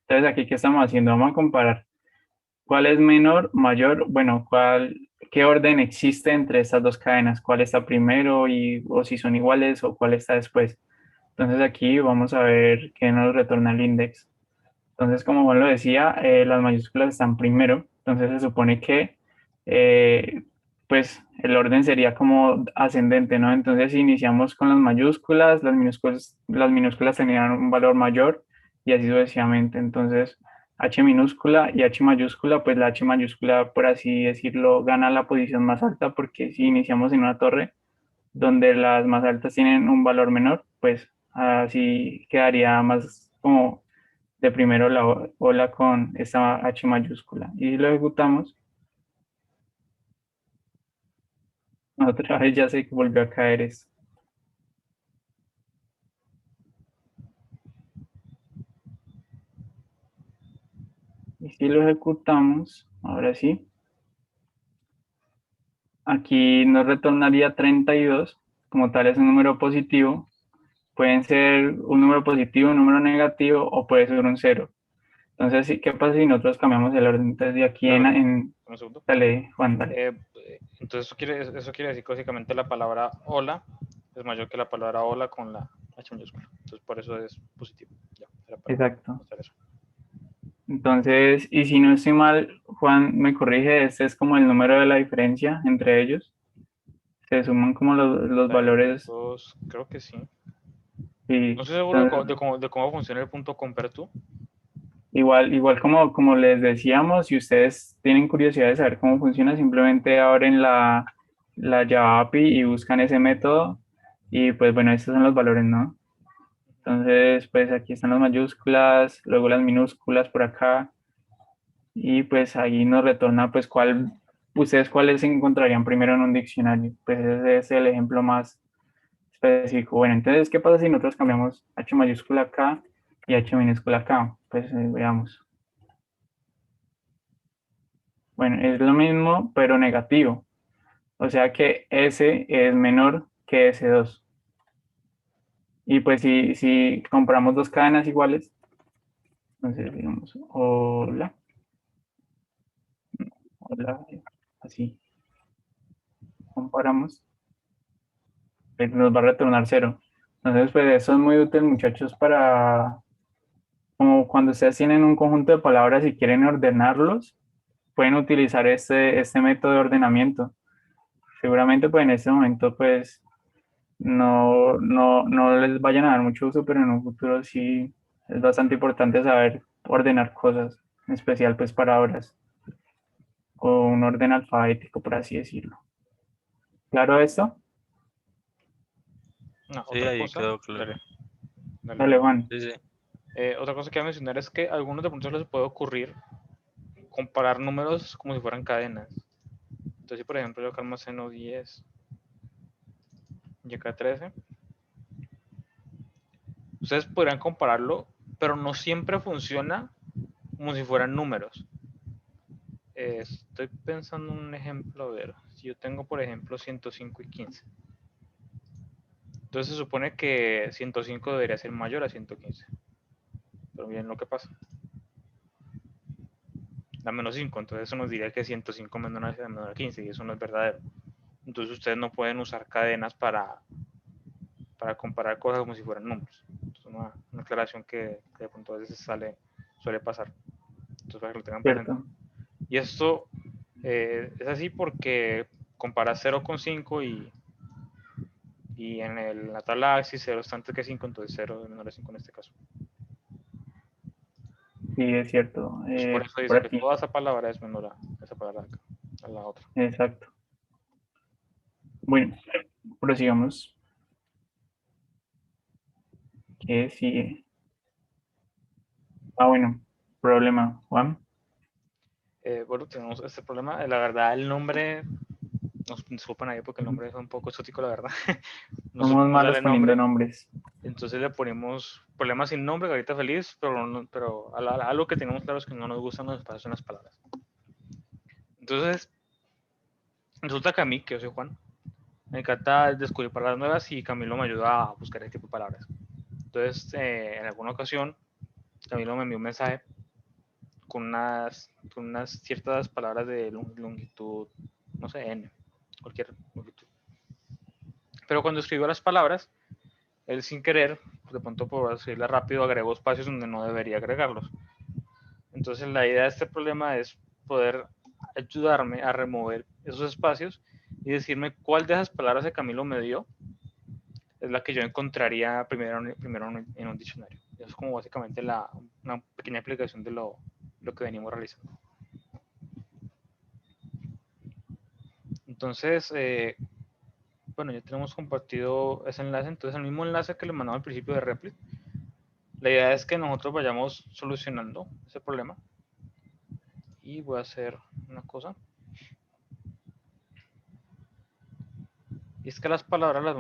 Entonces, aquí, ¿qué estamos haciendo? Vamos a comparar cuál es menor, mayor, bueno, qué orden existe entre estas dos cadenas, cuál está primero o si son iguales o cuál está después. Entonces, aquí vamos a ver qué nos retorna el index. Entonces, como Juan lo decía, las mayúsculas están primero, entonces se supone que pues el orden sería como ascendente, ¿no? Entonces, si iniciamos con las minúsculas tenían un valor mayor y así sucesivamente. Entonces, H minúscula y H mayúscula, pues la H mayúscula, por así decirlo, gana la posición más alta porque si iniciamos en una torre donde las más altas tienen un valor menor, pues así quedaría más como de primero la ola con esta H mayúscula. Y si lo ejecutamos, otra vez ya se volvió a caer esto. Y si lo ejecutamos, ahora sí, aquí nos retornaría 32, como tal es un número positivo. Pueden ser un número positivo, un número negativo o puede ser un cero. Entonces, ¿sí? ¿Qué pasa si nosotros cambiamos el orden? Entonces, de aquí Claro, en un segundo. dale, Juan, dale. Entonces, eso quiere decir que básicamente la palabra hola es mayor que la palabra hola con la H mayúscula. Entonces, por eso es positivo. Ya, era para Exacto. mostrar eso. Entonces, y si no estoy mal, Juan me corrige, este es como el número de la diferencia entre ellos. Se suman como los valores. Creo que sí. Y No estoy seguro de cómo funciona el punto compare to. igual como les decíamos, si ustedes tienen curiosidad de saber cómo funciona, simplemente abren la Java API y buscan ese método. Y pues bueno, estos son los valores, ¿no? Entonces, pues aquí están las mayúsculas, luego las minúsculas por acá. Y pues ahí nos retorna pues ustedes cuáles se encontrarían primero en un diccionario. Pues ese es el ejemplo más específico. Bueno, entonces, ¿qué pasa si nosotros cambiamos H mayúscula acá y H minúscula acá? Pues veamos. Bueno, es lo mismo, pero negativo. O sea que S es menor que S2. Y pues si compramos dos cadenas iguales, entonces digamos, hola, hola, así. Comparamos. nos va a retornar 0. Entonces, pues eso es muy útil, muchachos, para como cuando ustedes tienen un conjunto de palabras y quieren ordenarlos, pueden utilizar este método de ordenamiento. Seguramente pues en este momento pues no les vayan a dar mucho uso, pero en un futuro sí es bastante importante saber ordenar cosas, en especial pues palabras o un orden alfabético, por así decirlo. ¿Claro esto? No, Sí, otra ahí cosa, quedó claro. dale, dale. Dale, Juan. Sí, sí. Otra cosa que voy a mencionar es que a algunos de pronto les puede ocurrir comparar números como si fueran cadenas. Entonces, si por ejemplo yo acá almaceno 10 y acá 13, ustedes podrían compararlo, pero no siempre funciona como si fueran números. Estoy pensando en un ejemplo, a ver, si yo tengo por ejemplo 105 y 15. Entonces se supone que 105 debería ser mayor a 115. Pero miren lo que pasa. Da menos 5, entonces eso nos diría que 105 menor a 15 y eso no es verdadero. Entonces ustedes no pueden usar cadenas para comparar cosas como si fueran números. Es una aclaración que de pronto a veces suele pasar. Entonces para que lo tengan presente. Cierto. Y esto es así porque compara 0 con 5 y en la tabla axis 0 está antes que 5, entonces 0 es menor a 5 en este caso. Sí, es cierto. Entonces por eso Por dice que aquí. toda esa palabra es menor a esa palabra acá, a la otra. Exacto. Bueno, prosigamos. ¿Qué sigue? Ah, bueno, problema, Juan. Bueno, tenemos este problema. La verdad, el nombre, nos disculpan ahí porque el nombre es un poco exótico, la verdad. No Somos supimos malos darle poniendo nombre. nombres. Entonces le ponemos problemas sin nombre, ahorita feliz, pero algo que tenemos claro es que no nos gustan los espacios en las palabras. Entonces, resulta que a mí, que yo soy Juan, me encanta descubrir palabras nuevas y Camilo me ayuda a buscar ese tipo de palabras. Entonces, en alguna ocasión, Camilo me envió un mensaje con unas ciertas palabras de longitud, no sé, n, cualquier longitud. Pero cuando escribió las palabras, él sin querer, de pronto por escribirla rápido, agregó espacios donde no debería agregarlos. Entonces la idea de este problema es poder ayudarme a remover esos espacios y decirme cuál de esas palabras que Camilo me dio es la que yo encontraría primero en un diccionario. Eso es como básicamente una pequeña explicación de lo que venimos realizando. Entonces, bueno, ya tenemos compartido ese enlace. Entonces, el mismo enlace que le mandamos al principio de Replit, la idea es que nosotros vayamos solucionando ese problema. Y voy a hacer una cosa. Y es que las palabras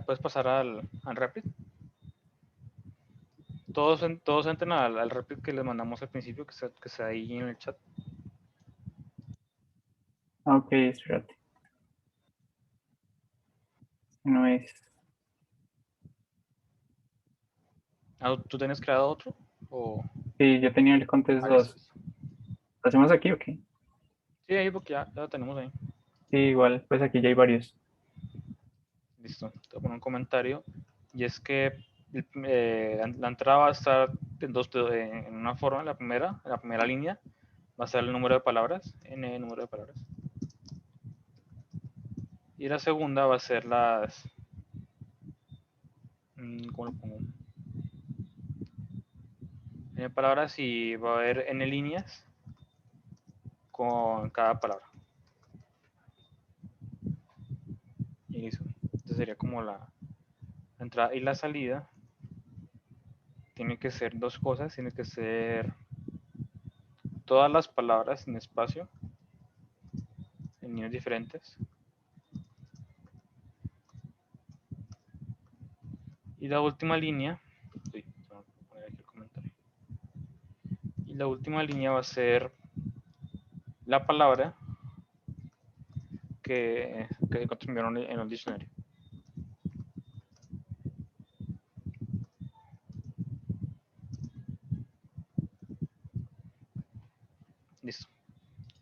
puedes pasar al Replit. Todos entren al Replit que les mandamos al principio, que está ahí en el chat. Ok, espérate. No es. ¿Tú tienes creado otro? ¿O Sí, yo tenía el contest listo, 2. listo. ¿Lo hacemos aquí o qué? Sí, ahí porque ya lo tenemos ahí. Sí, igual, pues aquí ya hay varios. Listo. Te voy a poner un comentario. Y es que la entrada va a estar en una forma. En la primera línea va a ser el número de palabras, n número de palabras. Y la segunda va a ser ¿cómo lo pongo? N palabras y va a haber n líneas con cada palabra. Y listo. Entonces sería como la entrada y la salida. Tiene que ser dos cosas. Tiene que ser todas las palabras sin espacio en líneas diferentes. Y la última línea, y la última línea va a ser la palabra que encontraron en el diccionario. Listo.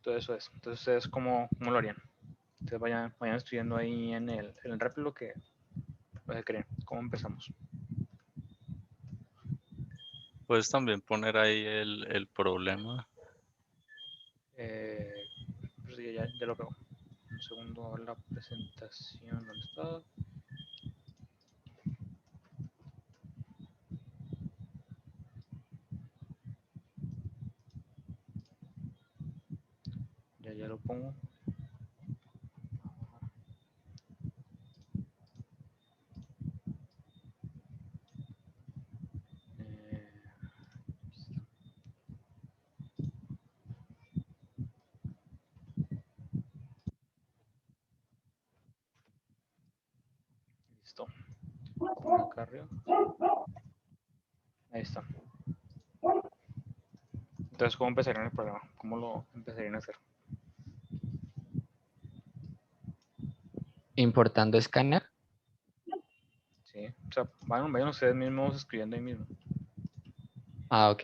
Todo eso es. Entonces, ¿ustedes cómo lo harían? Entonces vayan estudiando ahí en el rep lo que creen. ¿Cómo empezamos? Puedes también poner ahí el problema. Pues sí, ya lo pego. Un segundo, la presentación, ¿dónde está? Ya lo pongo. Eh, Listo. Pongo acá arriba. Ahí está. Entonces, ¿cómo empezarían el programa? ¿Cómo lo empezarían a hacer? Importando escáner. Sí. O sea, vayan ustedes mismos escribiendo ahí mismo. Ah, ok.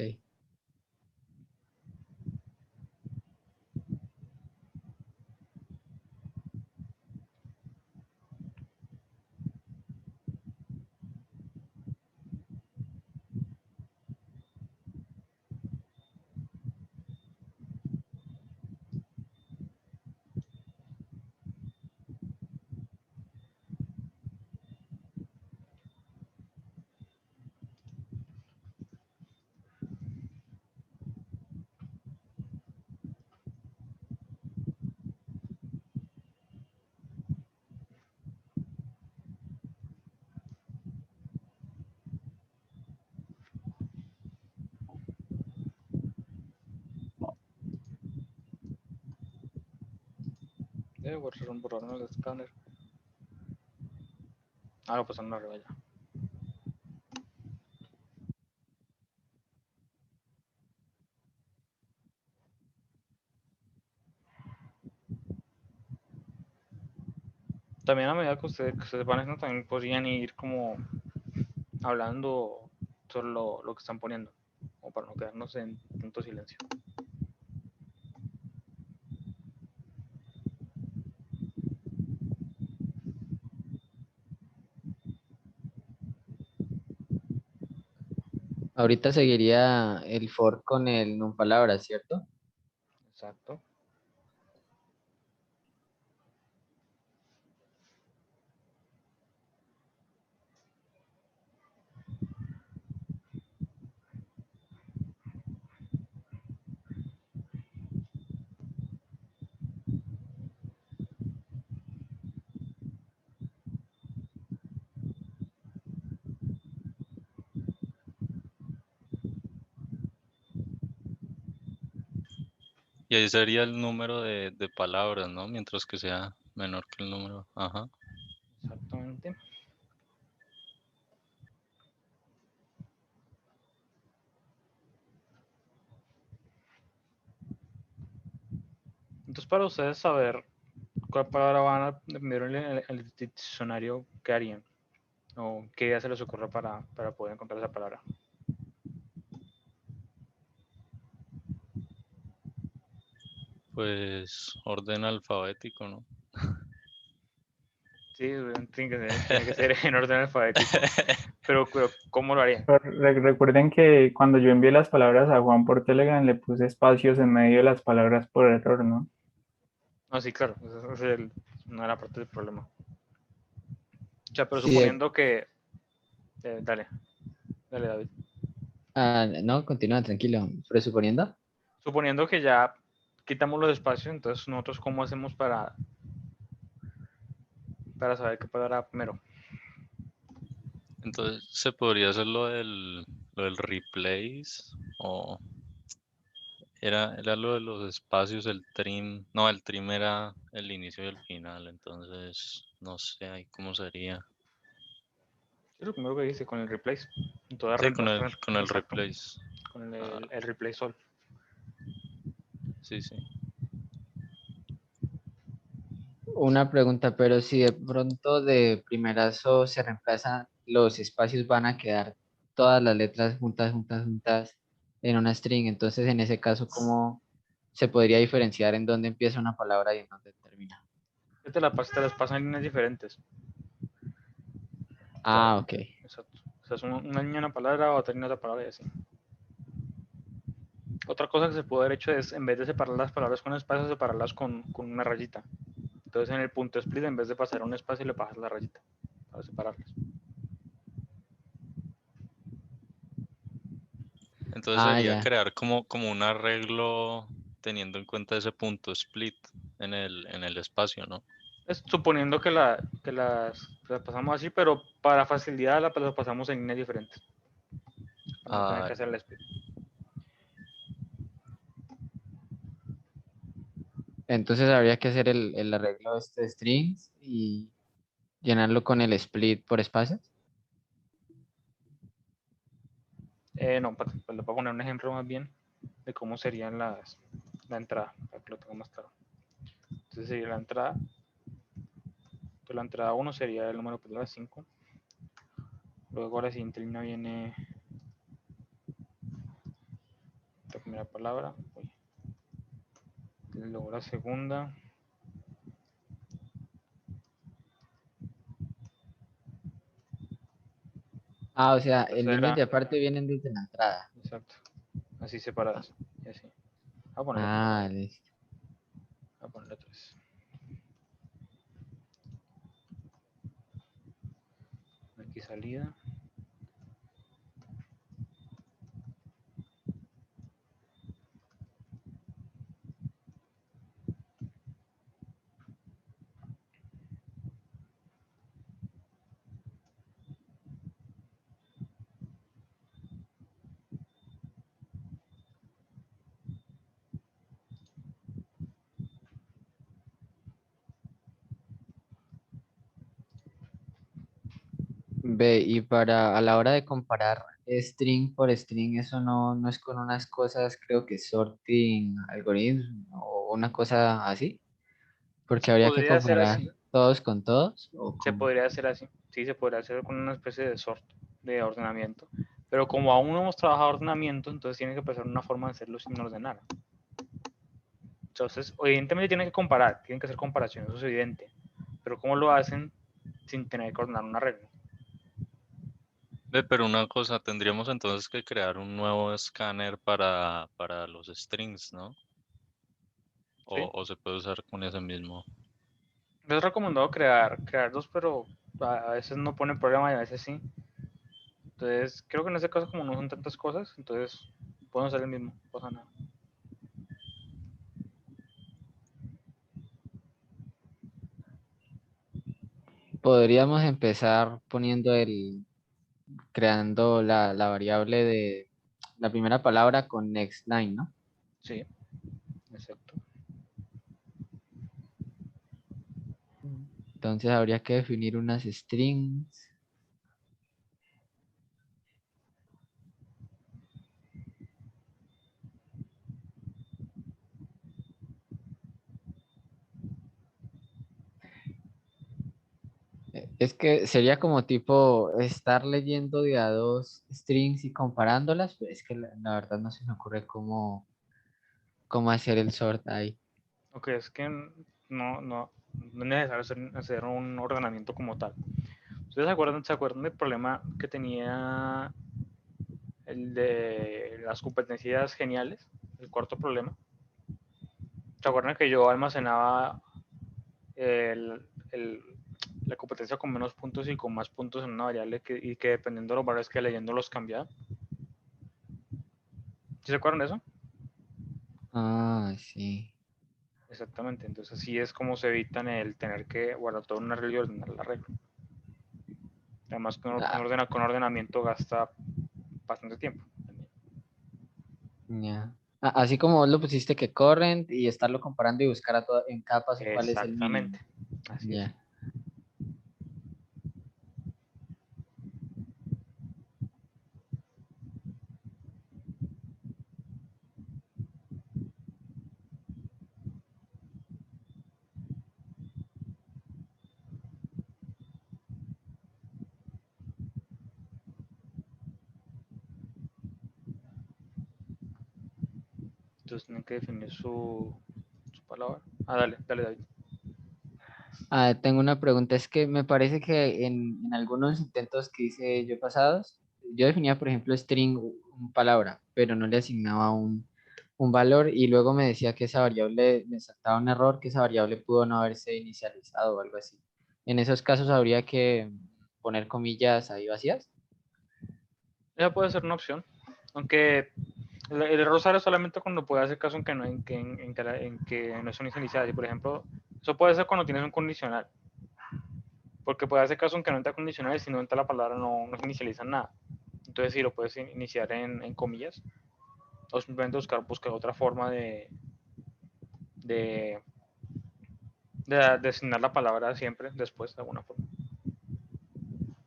Borraron el escáner. Ah, lo pasaron arriba ya. También a medida que ustedes van haciendo, también podrían ir como hablando sobre lo que están poniendo, o para no quedarnos en tanto silencio. Ahorita seguiría el for con el palabras, ¿cierto? Exacto. Y ahí sería el número de palabras, ¿no? Mientras que sea menor que el número. Ajá. Exactamente. Entonces, para ustedes saber cuál palabra van a ver en el diccionario, ¿qué harían? ¿O qué idea se les ocurre para poder encontrar esa palabra? Pues orden alfabético, ¿no? Sí, tiene que ser en orden alfabético. Pero ¿cómo lo harían? Recuerden que cuando yo envié las palabras a Juan por Telegram le puse espacios en medio de las palabras por error, ¿no? No, sí, claro. Esa es una de las partes del problema. O sea, pero Sí, suponiendo que... dale, David. no, continúa, tranquilo. Presuponiendo. Suponiendo que ya quitamos los espacios, entonces nosotros ¿cómo hacemos para saber qué palabra primero? Entonces, ¿se podría hacer lo del replace? O era lo de los espacios, el trim. No, el trim era el inicio y el final. Entonces, no sé ahí cómo sería. Es lo primero que dice con el replace. Entonces, Sí, con el exacto, replace. con Ah, el replace all. sí, sí. Una pregunta, pero si de pronto de primerazo se reemplazan los espacios, van a quedar todas las letras juntas, juntas, juntas en una string. Entonces, en ese caso, ¿cómo se podría diferenciar en dónde empieza una palabra y en dónde termina? Te las pasan en líneas diferentes. Ah, ok. Exacto. O sea, es una línea una palabra, otra línea otra palabra y así. Otra cosa que se puede haber hecho es, en vez de separar las palabras con espacio, separarlas con una rayita. Entonces en el punto split, en vez de pasar un espacio, le pasas la rayita para separarlas. Entonces Ah, sería ya. crear como un arreglo teniendo en cuenta ese punto split en el espacio, ¿no? Suponiendo que las pasamos así, pero para facilidad las pasamos en líneas diferentes. Para no tener Ah, que hacer el split. Entonces habría que hacer el arreglo de este strings y llenarlo con el split por espacios. No, pues le voy a poner un ejemplo más bien de cómo serían la entrada, para que lo tenga más claro. Entonces sería la entrada. Entonces la entrada 1 sería el número de palabras 5. Luego la siguiente línea viene la primera palabra. Uy. Luego la segunda. Ah, o sea, La en líneas tercera. de aparte vienen desde la entrada. Exacto. Así separadas. Y así. A ponerle 3. Ah, listo. A ponerle 3. Aquí salida. Ve, y para a la hora de comparar string por string, eso no es con unas cosas, creo que sorting algorithm o una cosa así, porque Se habría que podría hacer comparar así. todos con todos o Se cómo. podría hacer así. Sí, se podría hacer con una especie de sort, de ordenamiento. Pero como aún no hemos trabajado ordenamiento, entonces tiene que pensar una forma de hacerlo sin ordenar. Entonces, evidentemente tienen que comparar, tienen que hacer comparaciones, eso es evidente. Pero ¿cómo lo hacen sin tener que ordenar un arreglo? Ve, pero una cosa, tendríamos entonces que crear un nuevo escáner para los strings, ¿no? ¿Sí? O se puede usar con ese mismo. Es recomendado crear dos, pero a veces no pone problema y a veces sí. Entonces, creo que en este caso, como no son tantas cosas, entonces pueden usar el mismo, no pasa nada. Podríamos empezar poniendo creando la variable de la primera palabra con next line, ¿no? Sí, exacto. Entonces habría que definir unas strings. Es que sería como tipo estar leyendo de a dos strings y comparándolas, pero es que la verdad no se me ocurre cómo hacer el sort ahí. Ok, es que no es necesario hacer un ordenamiento como tal. ¿Ustedes se acuerdan del problema que tenía el de las competencias geniales? El cuarto problema. ¿Se acuerdan que yo almacenaba el- el- la competencia con menos puntos y con más puntos en una variable y que dependiendo de los valores que leyendo los cambiaba? ¿Sí se acuerdan de eso? Ah, sí. Exactamente, entonces así es como se evitan el tener que guardar todo un arreglo y ordenar el arreglo. Además, Ah, con ordenamiento gasta bastante tiempo. ya. Así como vos lo pusiste que corren y estarlo comparando y buscar en cada paso cuál es el mínimo. Exactamente, así es. Ya. Entonces tienen que definir su palabra. Ah, dale, David. Tengo una pregunta, es que me parece que en algunos intentos que hice yo pasados, yo definía, por ejemplo, string palabra, pero no le asignaba un valor y luego me decía que esa variable me saltaba un error, que esa variable pudo no haberse inicializado o algo así. En esos casos habría que poner comillas ahí vacías. Esa puede ser una opción, aunque el error sale solamente cuando puede hacer caso en que no, en que no son iniciales. Y por ejemplo, eso puede ser cuando tienes un condicional, porque puede hacer caso en que no entra condicional y si no entra la palabra no se inicializa nada. Entonces sí lo puedes iniciar en comillas o simplemente buscar otra forma de, de asignar la palabra siempre después de alguna forma.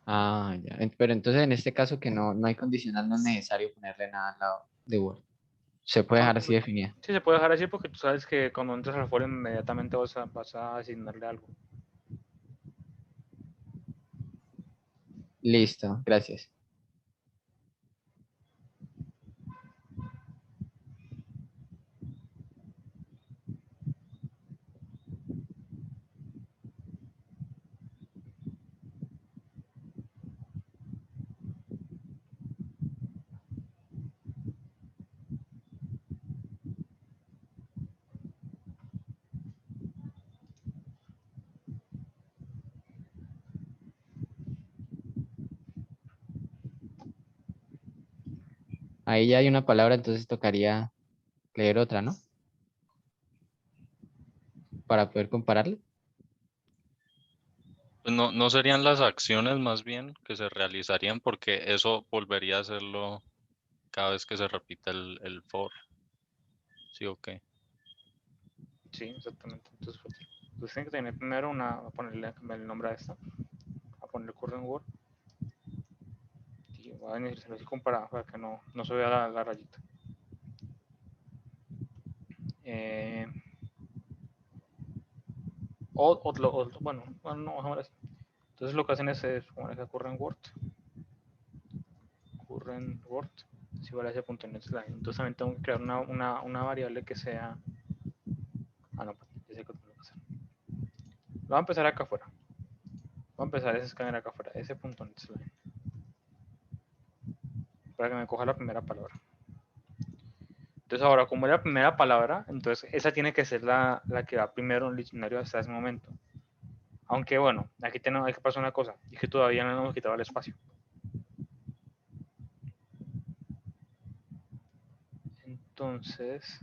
Ya. Pero entonces en este caso que no hay condicional, no es necesario ponerle nada al lado de Word. Se puede dejar así definida. Sí, se puede dejar así porque tú sabes que cuando entras al foro inmediatamente vas a asignarle algo. Listo, gracias. Ahí ya hay una palabra, entonces tocaría leer otra, ¿no? Para poder compararla. Pues no serían las acciones más bien que se realizarían porque eso volvería a hacerlo cada vez que se repita el for. ¿Sí o qué? Sí, exactamente. Entonces tienen que tener primero a ponerle el nombre a esta, a ponerle current word. Y voy a iniciar así para que no se vea la rayita. Bueno, no, vamos a ver así. Entonces lo que hacen es poner ese current word. Si vale ese punto en el slide. Entonces también tengo que crear una variable que sea. No, ya sé que tengo que hacer. Lo voy a empezar acá afuera. Voy a empezar ese escáner acá afuera, ese punto en el slide. Para que me coja la primera palabra. Entonces ahora, como es la primera palabra, entonces esa tiene que ser la que va primero en el diccionario hasta ese momento. Aunque bueno, aquí hay que pasar una cosa, y es que todavía no hemos quitado el espacio. Entonces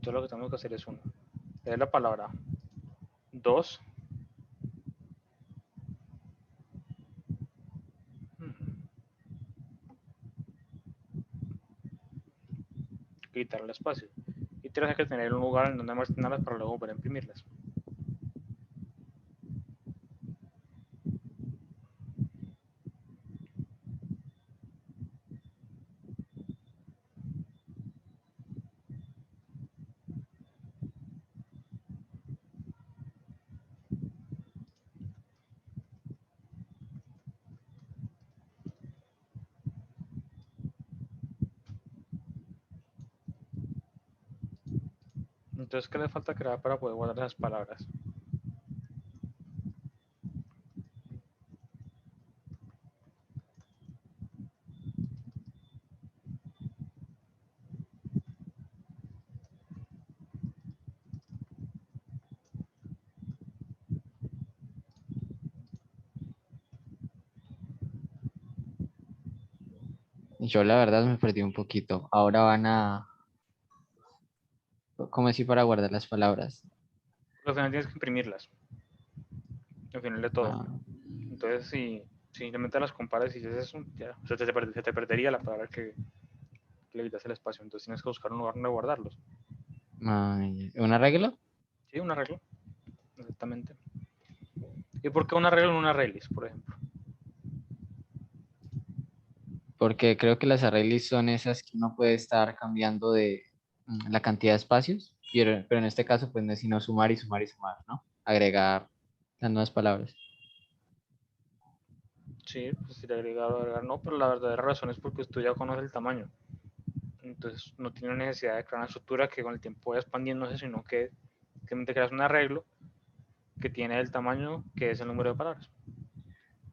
lo que tenemos que hacer es leer la palabra 2. Quitar el espacio. Y tienes que tener un lugar en donde almacenarlas para luego poder imprimirlas. Entonces, ¿qué le falta crear para poder guardar esas palabras? Yo la verdad me perdí un poquito. Ahora ¿cómo así para guardar las palabras? Al final tienes que imprimirlas. Al final de todo. Ah, Entonces, si simplemente las comparas y dices eso, ya, o sea, se te perdería la palabra que le quitas el espacio. Entonces tienes que buscar un lugar donde guardarlos. ¿un arreglo? Sí, un arreglo. Exactamente. ¿Y por qué un arreglo en una reglis, por ejemplo? Porque creo que las arreglis son esas que uno puede estar cambiando de la cantidad de espacios, pero en este caso pues no es sino sumar y sumar y sumar, ¿no? Agregar las nuevas palabras. Sí, pues si le agregar no, pero la verdadera razón es porque tú ya conoces el tamaño. Entonces no tiene necesidad de crear una estructura que con el tiempo vaya expandiéndose, sino que simplemente creas un arreglo que tiene el tamaño que es el número de palabras.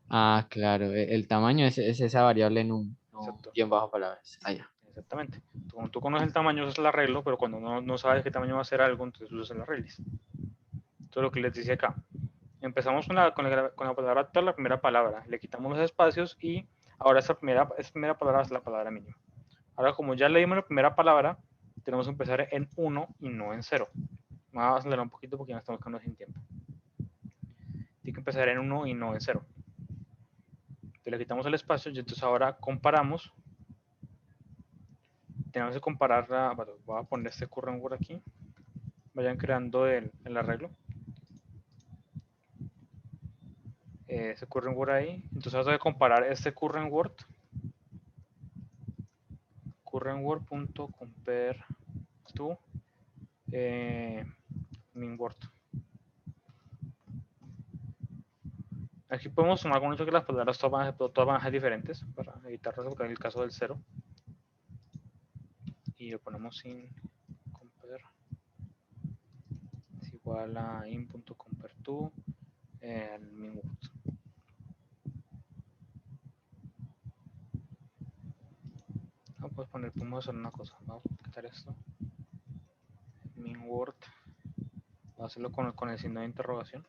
Ah, claro, el tamaño es esa variable en un Exacto. guión bajo palabras. Ah, ya. Exactamente. Cuando tú conoces el tamaño, usas el arreglo, pero cuando no sabes qué tamaño va a ser algo, entonces usas el arreglo. Esto es lo que les dice acá. Empezamos con la palabra toda la primera palabra, le quitamos los espacios y ahora esa primera palabra es la palabra mínima. Ahora, como ya leímos la primera palabra, tenemos que empezar en 1 y no en 0. Vamos a acelerar un poquito porque ya estamos quedando sin tiempo. Tiene que empezar en 1 y no en 0. Le quitamos el espacio y entonces ahora comparamos. Tenemos que comparar, voy a poner este current word aquí. Vayan creando el arreglo. Ese current word ahí. Entonces vamos a comparar este current word. Current word.compare to min word. Aquí podemos sumar con esto que las palabras todas van a ser diferentes para evitarnos el caso del 0. Y lo ponemos sin compare. Es igual a in.compare to el min word. Podemos hacer una cosa. Vamos a quitar esto. Min word. Voy a hacerlo con el signo de interrogación.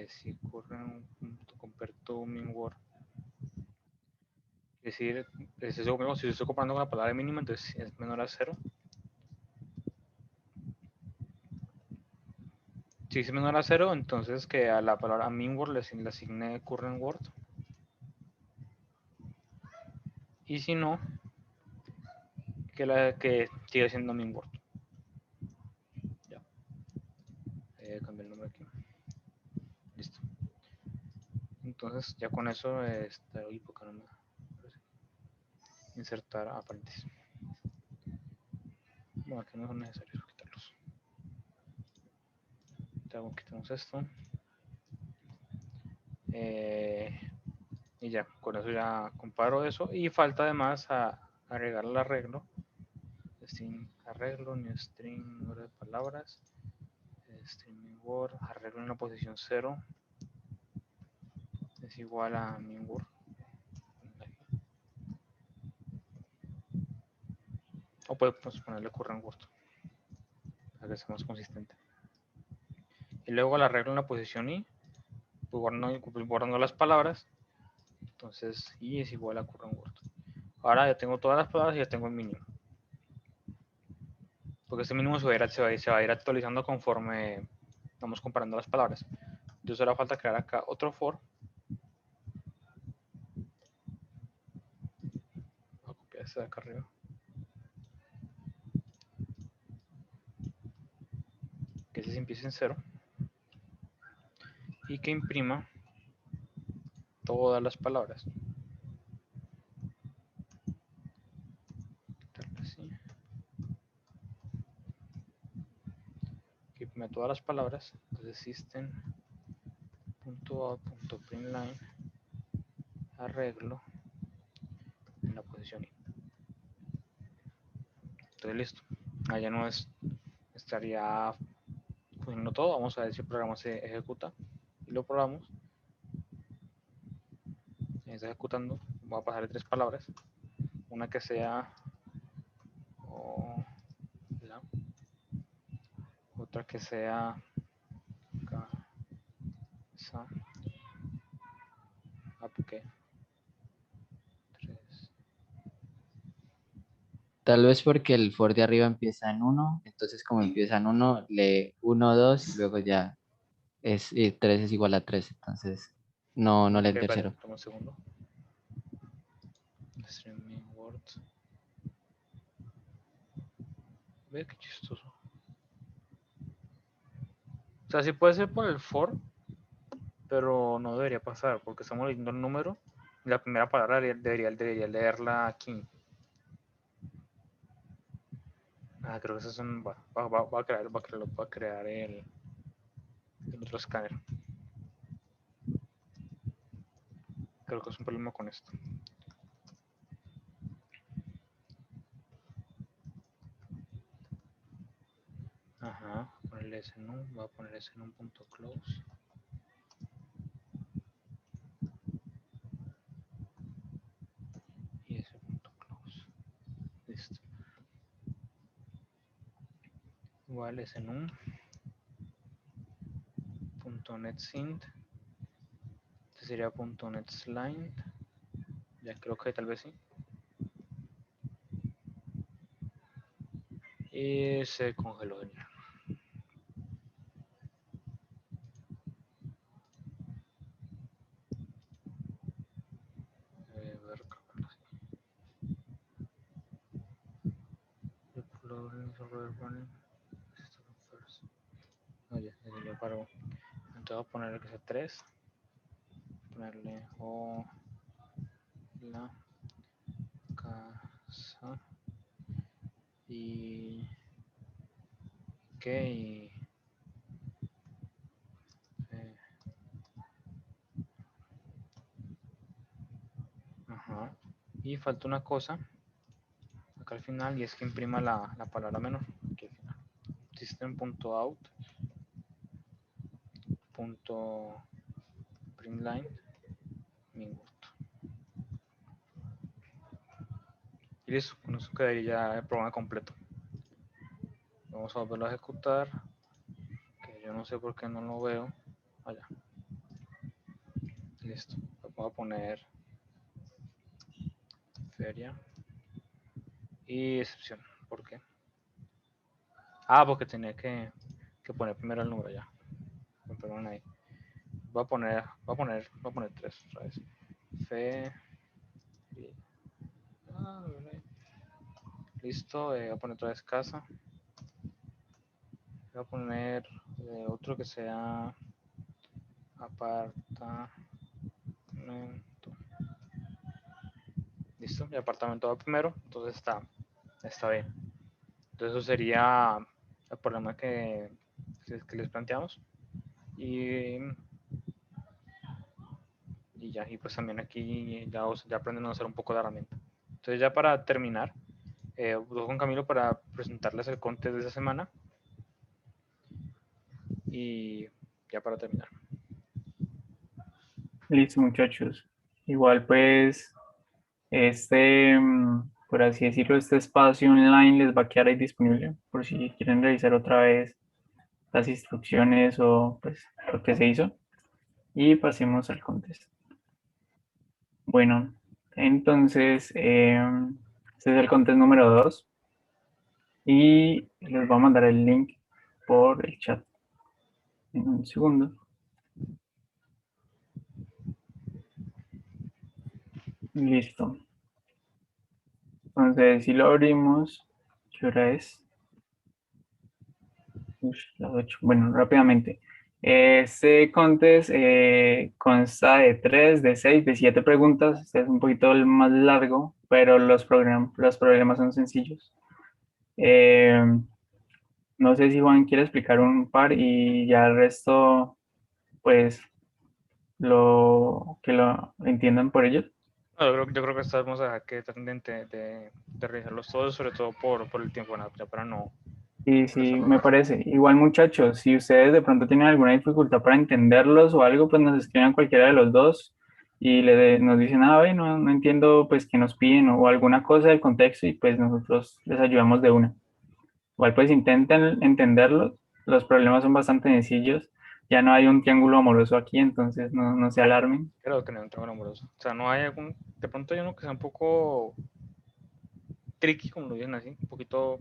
Si current.compare to min word. Es decir, si estoy comparando con la palabra mínima, entonces es menor a 0. Si es menor a 0, entonces que a la palabra min word le asigne current word. Y si no, que sigue siendo min word. Ya. Cambié el nombre aquí. Listo. Entonces ya con eso estoy porque no me insertar a paréntesis. Bueno, aquí no son necesarios quitarlos. Quitamos esto. Y ya, con eso ya comparo eso. Y falta además agregar el arreglo. String arreglo, new string, número de palabras. String word, arreglo en la posición 0. Es igual a min word. O podemos ponerle current word para que sea más consistente. Y luego el arreglo en la posición i, guardando las palabras. Entonces i es igual a current word. Ahora ya tengo todas las palabras y ya tengo el mínimo. Porque este mínimo se va a ir actualizando conforme vamos comparando las palabras. Entonces ahora falta crear acá otro for. Voy a copiar este de acá arriba. Que ese se empiece en 0. Y que imprima todas las palabras. Así. Que imprima todas las palabras. Entonces system.out.println arreglo en la posición i. Entonces listo. Allá no estaría poniendo todo. Vamos a ver si el programa se ejecuta. Y lo probamos. Está ejecutando. Voy a pasarle 3 palabras. Una que sea la, otra que sea casa, porque 3. Tal vez porque el for de arriba empieza en 1, entonces como empieza en 1, lee 1, 2 y luego ya es 3 es igual a 3, entonces no lee el tercero. Toma un segundo. Streaming word. Ve qué chistoso. O sea, sí puede ser por el for, pero no debería pasar porque estamos leyendo el número. La primera palabra debería leerla aquí. Creo que eso es un. Va a crear el otro escáner. Creo que es un problema con esto. Ajá, ponerle ese num, voy a poner ese num punto close. Y ese punto close. Listo. Igual ese num punto net synth. Este sería punto net slide. Ya creo que tal vez sí. Y se congeló el ver, oye, ya paró. Entonces voy a ponerle que sea 3. Ponerle o la casa y que y eh, ajá. Y falta una cosa acá al final y es que imprima la palabra menor aquí al final. System.out .println mingot. Y listo, con eso quedaría ya el programa completo. Vamos a volverlo a ejecutar, que yo no sé por qué no lo veo. Allá. Listo, lo voy a poner feria y excepción. ¿Por qué? Ah, porque tenía que poner primero el número ya. Perdón ahí. Voy a poner 3 otra vez. Fe. Listo, voy a poner otra vez casa. Voy a poner otro que sea apartamento. Listo, y apartamento va primero, entonces está bien. Entonces eso sería el problema que les planteamos. Y ya, y pues también aquí ya aprenden a usar un poco la herramienta. Entonces ya para terminar, voy con Camilo para presentarles el contest de esa semana. Y ya para terminar. Listo, muchachos. Igual pues, por así decirlo, este espacio online les va a quedar ahí disponible por si quieren revisar otra vez las instrucciones o pues lo que se hizo. Y pasemos al contest. Bueno, entonces, este es el contest número 2 y les voy a mandar el link por el chat en un segundo. Listo. Entonces, si lo abrimos, ¿qué hora es? Las 8. Bueno, rápidamente. Este contest consta de 3, de 6, de 7 preguntas. Este es un poquito más largo, pero los problemas son sencillos. No sé si Juan quiere explicar un par y ya el resto, pues, que lo entiendan por ellos. No, yo creo que estamos a que traten de realizarlos todos, sobre todo por el tiempo, ya para no. Sí, sí, me parece. Igual, muchachos, si ustedes de pronto tienen alguna dificultad para entenderlos o algo, pues nos escriban cualquiera de los dos y nos dicen, no entiendo, pues, qué nos piden o alguna cosa del contexto y pues nosotros les ayudamos de una. Igual, pues, intenten entenderlos. Los problemas son bastante sencillos. Ya no hay un triángulo amoroso aquí, entonces no se alarmen. Creo que no hay un triángulo amoroso. O sea, no hay de pronto hay uno que sea un poco tricky, como lo dicen así, un poquito,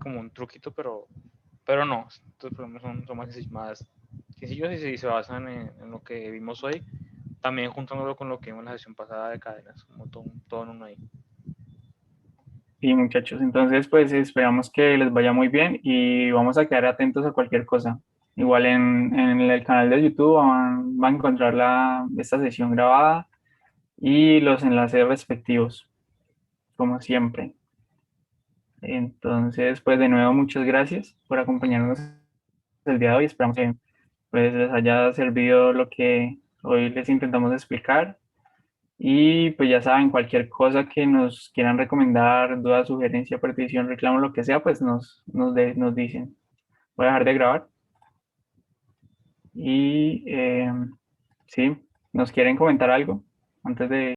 como un truquito, pero no. Estos problemas son más sencillos y se basan en lo que vimos hoy, también juntándolo con lo que vimos en la sesión pasada de cadenas, como todo en uno ahí. Sí, muchachos, entonces pues esperamos que les vaya muy bien y vamos a quedar atentos a cualquier cosa. Igual en el canal de YouTube van a encontrar esta sesión grabada y los enlaces respectivos, como siempre. Entonces, pues de nuevo muchas gracias por acompañarnos el día de hoy. Esperamos que pues, les haya servido lo que hoy les intentamos explicar Y pues ya saben, cualquier cosa que nos quieran recomendar, duda, sugerencia, petición, reclamo, lo que sea, pues nos dicen. Voy a dejar de grabar. Y sí, ¿nos quieren comentar algo antes de